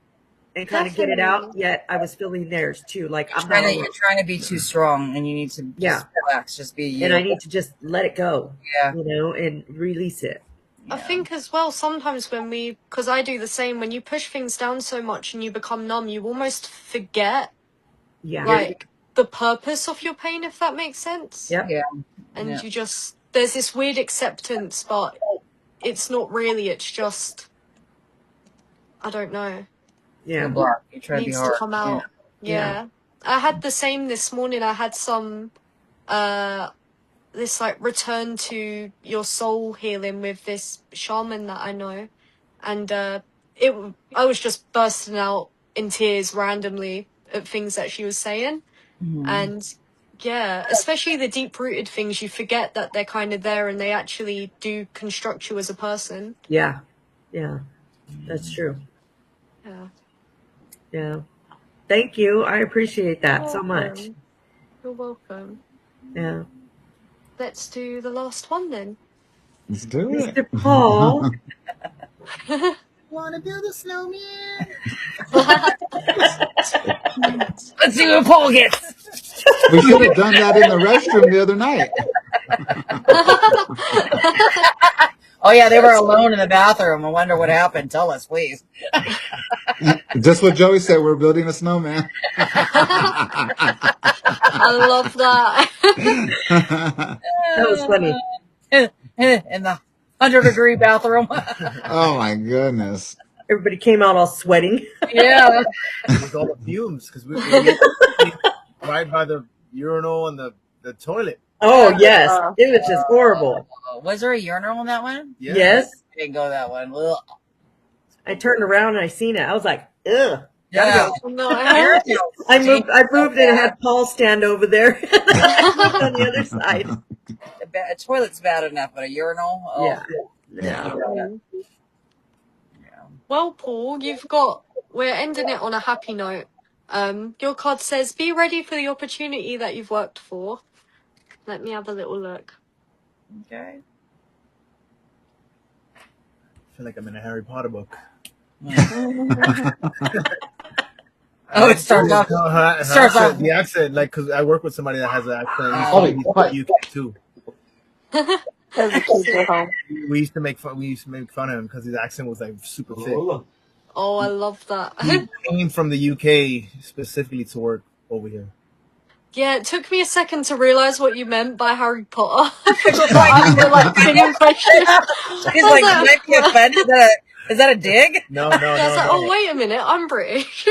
and kind of get it out. Yet I was feeling theirs too. Like you're trying to be too strong, and you need to just relax, just be you. And I need to just let it go. Yeah. And release it. I think as well, sometimes because I do the same, when you push things down so much and you become numb, you almost forget like the purpose of your pain, if that makes sense. Yeah. And you just, there's this weird acceptance, but it's not really, it's just, I don't know. Yeah. You try to be hard. To come out. Yeah. I had the same this morning. I had some this like return to your soul healing with this shaman that I know, and I was just bursting out in tears randomly at things that she was saying. And especially the deep rooted things, you forget that they're kind of there and they actually do construct you as a person. Yeah that's true. Thank you. I appreciate that so much. You're welcome. Yeah. Let's do the last one then. Let's do it. Mr. Paul. Want to build a snowman? Let's see what Paul gets. We should have done that in the restroom the other night. Oh yeah, they were alone in the bathroom. I wonder what happened. Tell us, please. Just what Joey said. We're building a snowman. I love that. That was funny. In the 100-degree bathroom. Oh my goodness. Everybody came out all sweating. Yeah. With all the fumes, because we right by the urinal and the toilet. Oh yes, it was just horrible. Was there a urinal in that one? Yeah. Yes. I didn't go that one. Ugh. I turned around and I seen it. I was like, ugh. Yeah. I moved and had Paul stand over there on the other side. A toilet's bad enough, but a urinal? Oh. Yeah. Well, Paul, we're ending it on a happy note. Your card says, be ready for the opportunity that you've worked for. Let me have a little look. Okay. I feel like I'm in a Harry Potter book. Oh, it starts off. No, her Starts off. accent, the accent, like, because I work with somebody that has an accent. He's from the UK too. Because the kids are home. We used to make fun. We used to make fun of him because his accent was like super thick. Oh, I love that. He came from the UK specifically to work over here. Yeah, it took me a second to realize what you meant by Harry Potter. I forgot that I'm the like thing in question. He's like, might be offended. Is that a dig? No. Yeah, I was like, oh wait a minute, I'm British.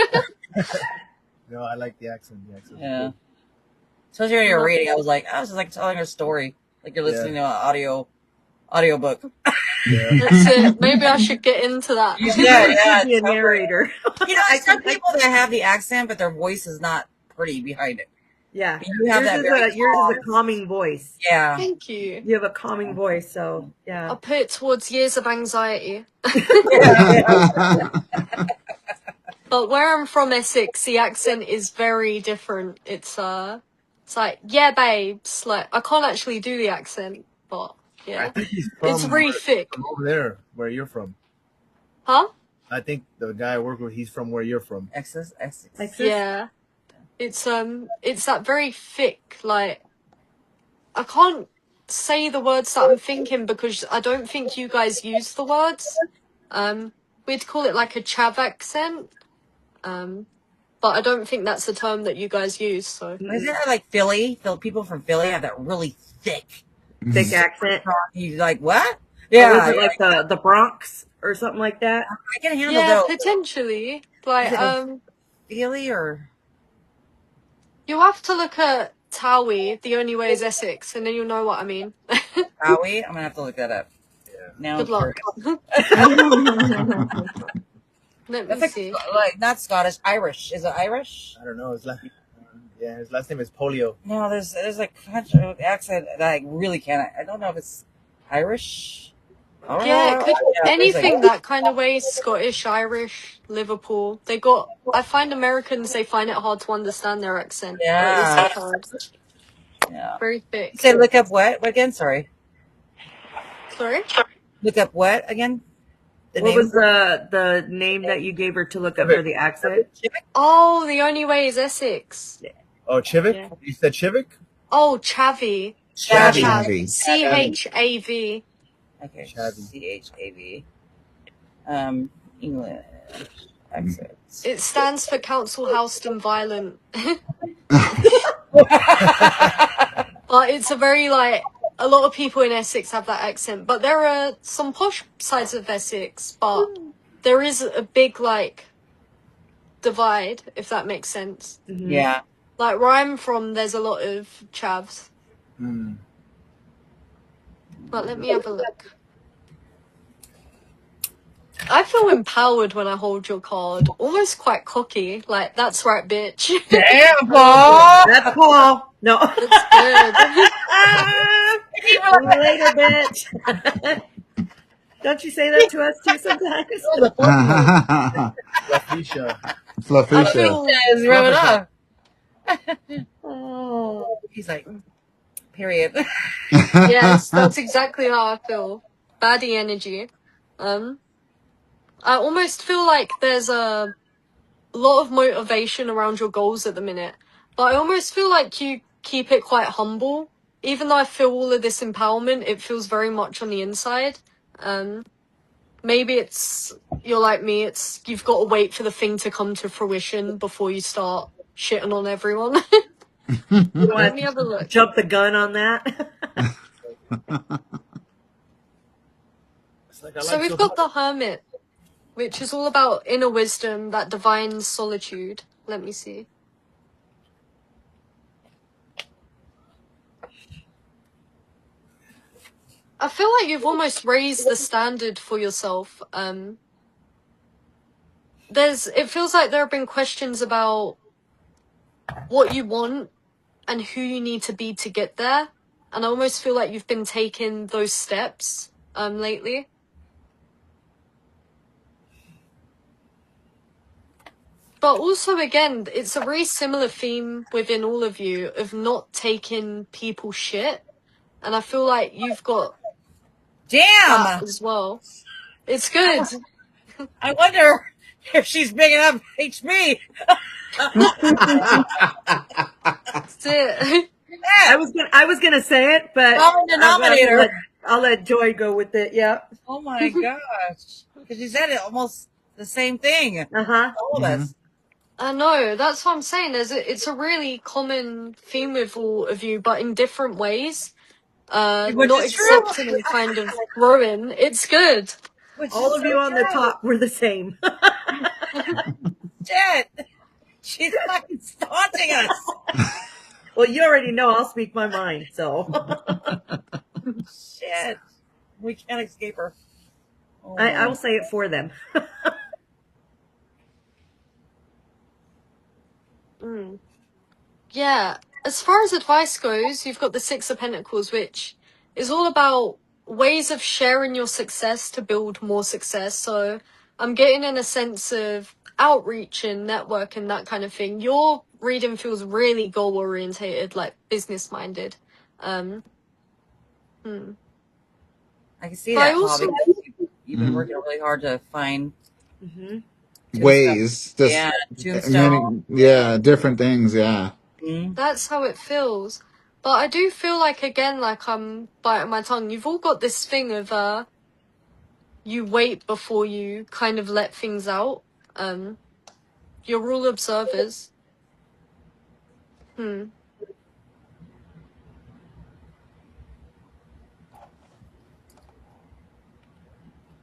No, I like the accent. Yeah. Especially when you're reading, I was like, oh, this is like telling a story, like you're listening to an audiobook. Yeah. That's it. Maybe I should get into that. Yeah. Be a narrator. You know, I some people that have the accent, but their voice is not pretty behind it. Yeah. You have yours is a calming voice. Yeah. Thank you. You have a calming voice, so yeah. I'll put it towards years of anxiety. But where I'm from, Essex, the accent is very different. It's like, yeah, babes. Like, I can't actually do the accent, but yeah. I think he's from It's very thick. from over there, where you're from. Huh? I think the guy I work with, he's from where you're from. Essex. Yeah. It's that very thick, like, I can't say the words that I'm thinking because I don't think you guys use the words. We'd call it like a chav accent. But I don't think that's a term that you guys use, so. Isn't that like Philly? People from Philly have that really thick accent. You like what? Yeah. Or was it like the Bronx or something like that? I can handle yeah, those. potentially. Like, Philly or you'll have to look at Towie, The Only Way is Essex, and then you'll know what I mean. Howie? I'm gonna have to look that up. Yeah. Now Good luck. Let me That's see. like not Scottish, Irish. Is it Irish? I don't know. His last name is Polio. No, there's a country accent that I really can't. I don't know if it's Irish. Yeah, it could anything that kind of way. Scottish, Irish, Liverpool. I find Americans, they find it hard to understand their accent. Yeah. It is hard. Yeah. Very thick. You say look up what? What again? Sorry. Sorry? Look up what again? What was the name that you gave her to look up for the accent? Oh, The Only Way is Essex. Oh, Chivik? Yeah. You said Chivik? Oh, Chavy. Chavy. CHAV. Okay. Chavy. CHAV. English accents. It stands for Council Housed and Violent. But it's a very, like, a lot of people in Essex have that accent. But there are some posh sides of Essex, but there is a big, like, divide, if that makes sense. Mm-hmm. Yeah. Like, where I'm from, there's a lot of chavs. But let me have a look. I feel empowered when I hold your card. Almost quite cocky. Like, that's right, bitch. Damn, Paul. That's Paul. No. That's good. Later, bitch. Don't you say that to us too sometimes? Fluffisha. I feel... Rub it off. Oh. He's like, period. Yes, that's exactly how I feel. Baddie energy. I almost feel like there's a lot of motivation around your goals at the minute, but I almost feel like you keep it quite humble. Even though I feel all of this empowerment, it feels very much on the inside. Maybe it's, you're like me, it's, you've got to wait for the thing to come to fruition before you start shitting on everyone. Let me have a look. Jump the gun on that. So we've got the Hermit, which is all about inner wisdom, that divine solitude. Let me see. I feel like you've almost raised the standard for yourself. It feels like there have been questions about what you want and who you need to be to get there. And I almost feel like you've been taking those steps, lately. But also, again, it's a very similar theme within all of you of not taking people's shit. And I feel like you've got that Damn. as well. It's good. I wonder If she's big enough, reach me. That's it. I was gonna say it, but Common denominator. I'll let Joy go with it. Yeah. Oh my gosh. Because you said it almost the same thing. All of us. I know, that's what I'm saying. It's a really common theme with all of you, but in different ways. Which Not is true. accepting and kind of growing. It's good. Which All is of so you on the true. top were the same. Shit. She's fucking taunting us. Well, you already know I'll speak my mind, so Shit. We can't escape her. Oh, I will say it for them. Yeah. As far as advice goes, you've got the Six of Pentacles, which is all about ways of sharing your success to build more success. So I'm getting in a sense of outreach and network and that kind of thing. Your reading feels really goal orientated, like business minded. I can see But I that, Paul, also because you've been working really hard to find ways, just tombstone. many, different things. Yeah. that's how it feels. But I do feel like, again, like I'm biting my tongue. You've all got this thing of you wait before you kind of let things out. You're all observers.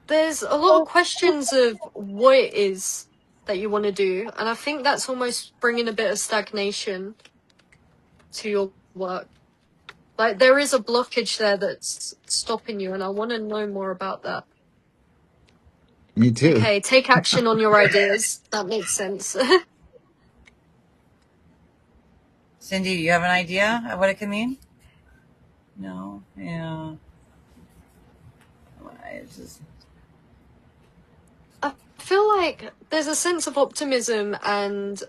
There's a lot of questions of what it is that you want to do, and I think that's almost bringing a bit of stagnation to your work. Like, there is a blockage there that's stopping you, and I want to know more about that. Me too. Okay, take action on your ideas. That makes sense. Cindy, do you have an idea of what it can mean? No. Yeah. It's just... I feel like there's a sense of optimism and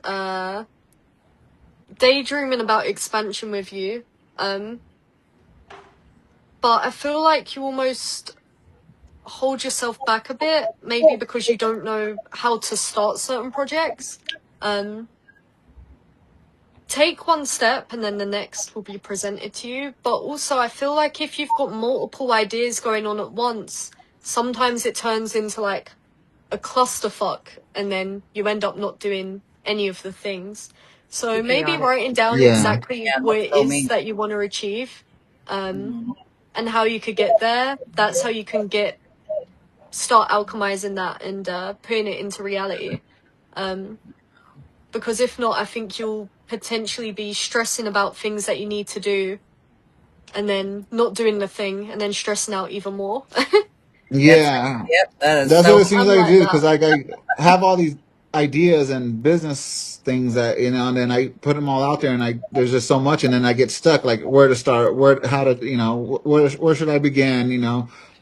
daydreaming about expansion with you. But I feel like you almost hold yourself back a bit, maybe because you don't know how to start certain projects. Take one step and then the next will be presented to you. But also I feel like if you've got multiple ideas going on at once, sometimes it turns into like a clusterfuck and then you end up not doing any of the things. So maybe writing down exactly what it is that you want to achieve, and how you could get there. That's how you can start alchemizing that and putting it into reality. Because if not, I think you'll potentially be stressing about things that you need to do and then not doing the thing and then stressing out even more. Yeah. That's what it seems like to do, because like I have all these ideas and business things that, and then I put them all out there, and there's just so much, and then I get stuck, like where to start, how to, where should I begin,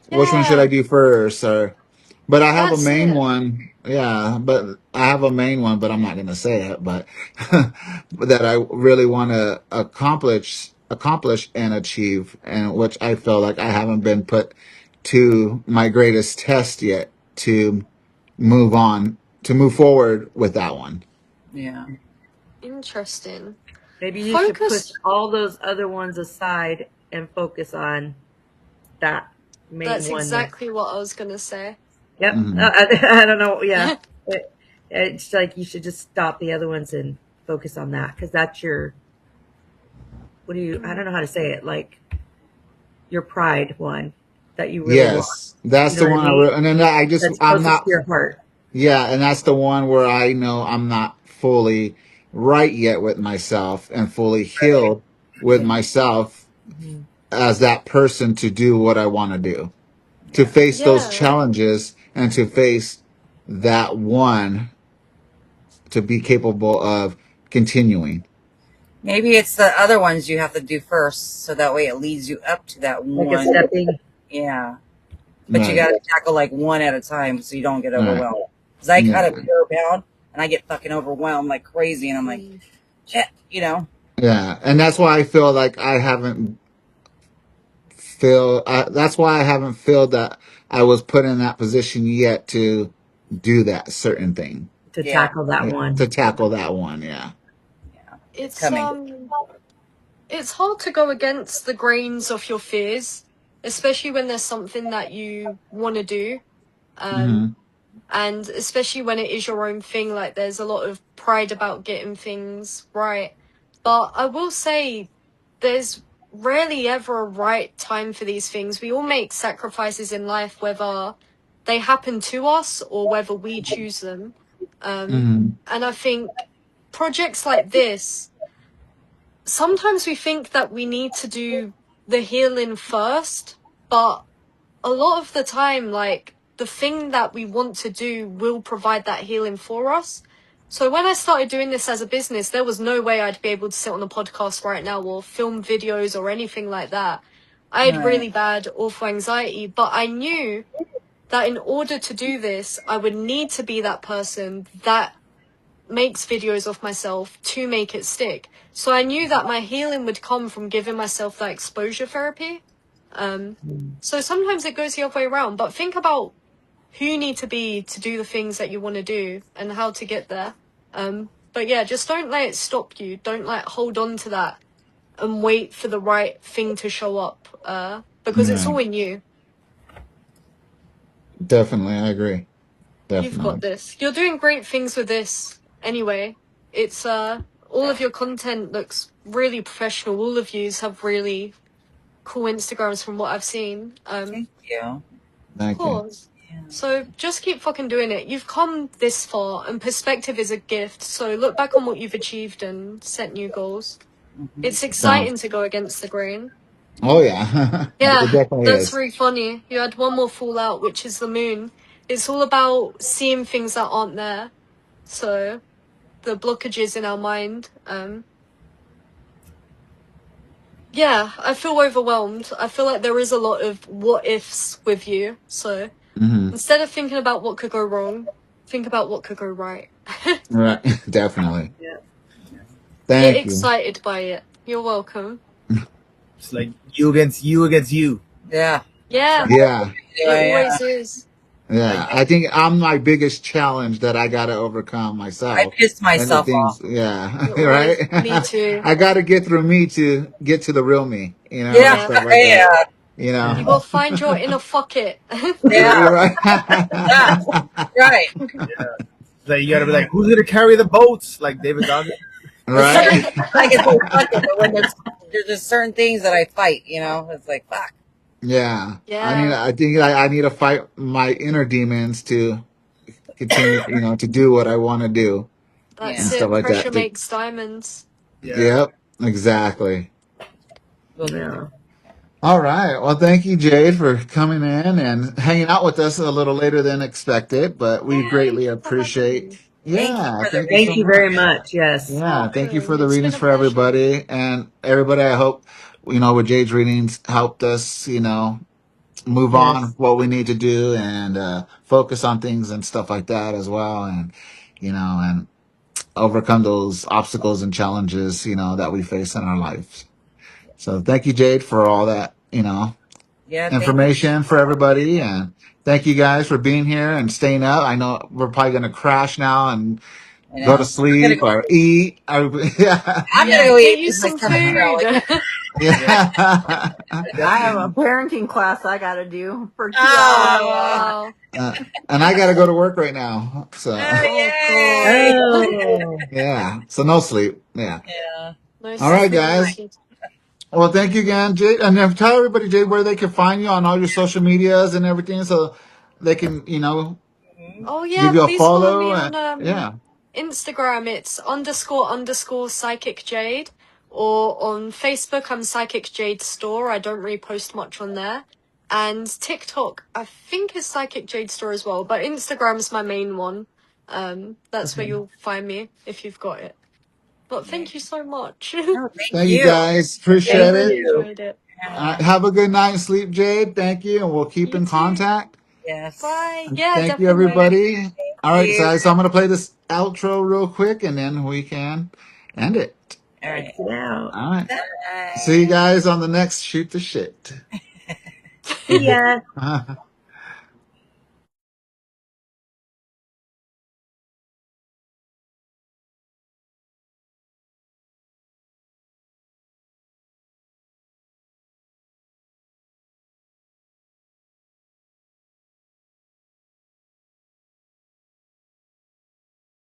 which one should I do first, but I have a main one. Yeah, but I have a main one, but I'm not going to say it, but that I really want to accomplish and achieve, and which I feel like I haven't been put to my greatest test yet to move forward with that one. Yeah. Interesting. Maybe you should push all those other ones aside and focus on that main one. That's exactly what I was going to say. Yep. I don't know. Yeah. It's like you should just stop the other ones and focus on that, because that's your, I don't know how to say it, like your pride one that you really want. That's the one. And then I'm not to your heart. Yeah, and that's the one where I know I'm not fully right yet with myself and fully healed with myself as that person to do what I want to do, to face those challenges and to face that one, to be capable of continuing. Maybe it's the other ones you have to do first, so that way it leads you up to that one. Like a stepping. Yeah. But you got to tackle like one at a time so you don't get overwhelmed. Because I cut a pure pound and I get fucking overwhelmed like crazy, and I'm like, shit, Yeah, and that's why I feel like I haven't that's why I haven't felt that I was put in that position yet to do that certain thing to Yeah. tackle that one. to tackle that one. Yeah. It's It's coming. it's hard to go against the grains of your fears, especially when there's something that you want to do. Mm-hmm. And especially when it is your own thing, like there's a lot of pride about getting things right. But I will say there's rarely ever a right time for these things. We all make sacrifices in life, whether they happen to us or whether we choose them. Mm-hmm. And I think projects like this, sometimes we think that we need to do the healing first, but a lot of the time, like, the thing that we want to do will provide that healing for us. So when I started doing this as a business, there was no way I'd be able to sit on a podcast right now or film videos or anything like that. I had really bad awful anxiety, but I knew that in order to do this, I would need to be that person that makes videos of myself to make it stick. So I knew that my healing would come from giving myself that exposure therapy. So sometimes it goes the other way around, but think about who you need to be to do the things that you want to do and how to get there. But yeah, just don't let it stop you. Don't like hold on to that and wait for the right thing to show up. Because it's all in you. Definitely, I agree. You've got Definitely. this. You're doing great things with this anyway. It's all of your content looks really professional. All of yous have really cool Instagrams from what I've seen. Thank you. Of Thank you. course. So just keep fucking doing it. You've come this far, and perspective is a gift. So look back on what you've achieved and set new goals. It's exciting to go against the grain. Oh yeah. Yeah, It definitely that's is. very funny. You had one more fallout, which is the moon. It's all about seeing things that aren't there. So the blockages in our mind. Yeah, I feel overwhelmed. I feel like there is a lot of what ifs with you. So instead of thinking about what could go wrong, think about what could go right. Right. Definitely. Yeah. Thank Get you. excited by it. You're welcome. It's like you against you. Yeah. Yeah, Yeah. it always is. Yeah. I think I'm my biggest challenge that I got to overcome I myself. pissed And the myself things, off. yeah. It always, Right. me too. I got to get through me to get to the real me, and Yeah. stuff like that. Yeah. You gotta find your inner fuck it. Yeah. You're right. Yeah. Right. Like you gotta be like, who's gonna carry the boats? Like David Goggins. Right. I can say fuck it, but when there's just certain things that I fight, it's like fuck. Yeah. Yeah, I think I need to fight my inner demons to continue, to do what I want to do and that's Yeah. stuff it. like Pressure that. makes diamonds. Yep. Exactly. Yeah. All right. Well, thank you, Jade, for coming in and hanging out with us a little later than expected, but we Yeah, thank greatly you for having appreciate. me. Thank you Yeah. for the Thank you so Thank you reading. very much. much. Yes. Yeah. Thank you for the It's been readings a for pleasure. everybody. And everybody, I hope, with Jade's readings helped us, move on Yes. what we need to do and focus on things and stuff like that as well. And overcome those obstacles and challenges, that we face in our lives. So thank you, Jade, for all that, Yeah, thank you. information for everybody. And thank you guys for being here and staying up. I know we're probably going to crash now and I go to know. I'm gonna sleep go. or eat. Yeah. I'm gonna Yeah, go get eat you because my some stomach's food. growling. Yeah. I have a parenting class I got to do for 2 hours. Oh, Oh, wow. And I got to go to work right now. So, Oh, yay! God. Oh. yeah. So no sleep. Yeah. Yeah. No All right, sleep, no guys. sleep. Well, thank you again, Jade. And then tell everybody, Jade, where they can find you on all your social medias and everything so they can, Oh, give yeah, you a please follow me follow. on And yeah. Instagram. It's __ Psychic Jade. Or on Facebook, I'm Psychic Jade Store. I don't really post much on there. And TikTok, I think is Psychic Jade Store as well. But Instagram's my main one. That's where you'll find me if you've got it. But thank you so much. No, thank Thank you, you. guys. I Appreciate Thank it. really you. enjoyed it. All right, have a good night and sleep, Jade. Thank you. And we'll keep You in too. contact. Yes. Bye. And Yeah, thank you, definitely. everybody. All right, You. guys. So I'm going to play this outro real quick and then we can end it. All right. Check it out. All right. Bye. See you guys on the next Shoot the Shit. See ya.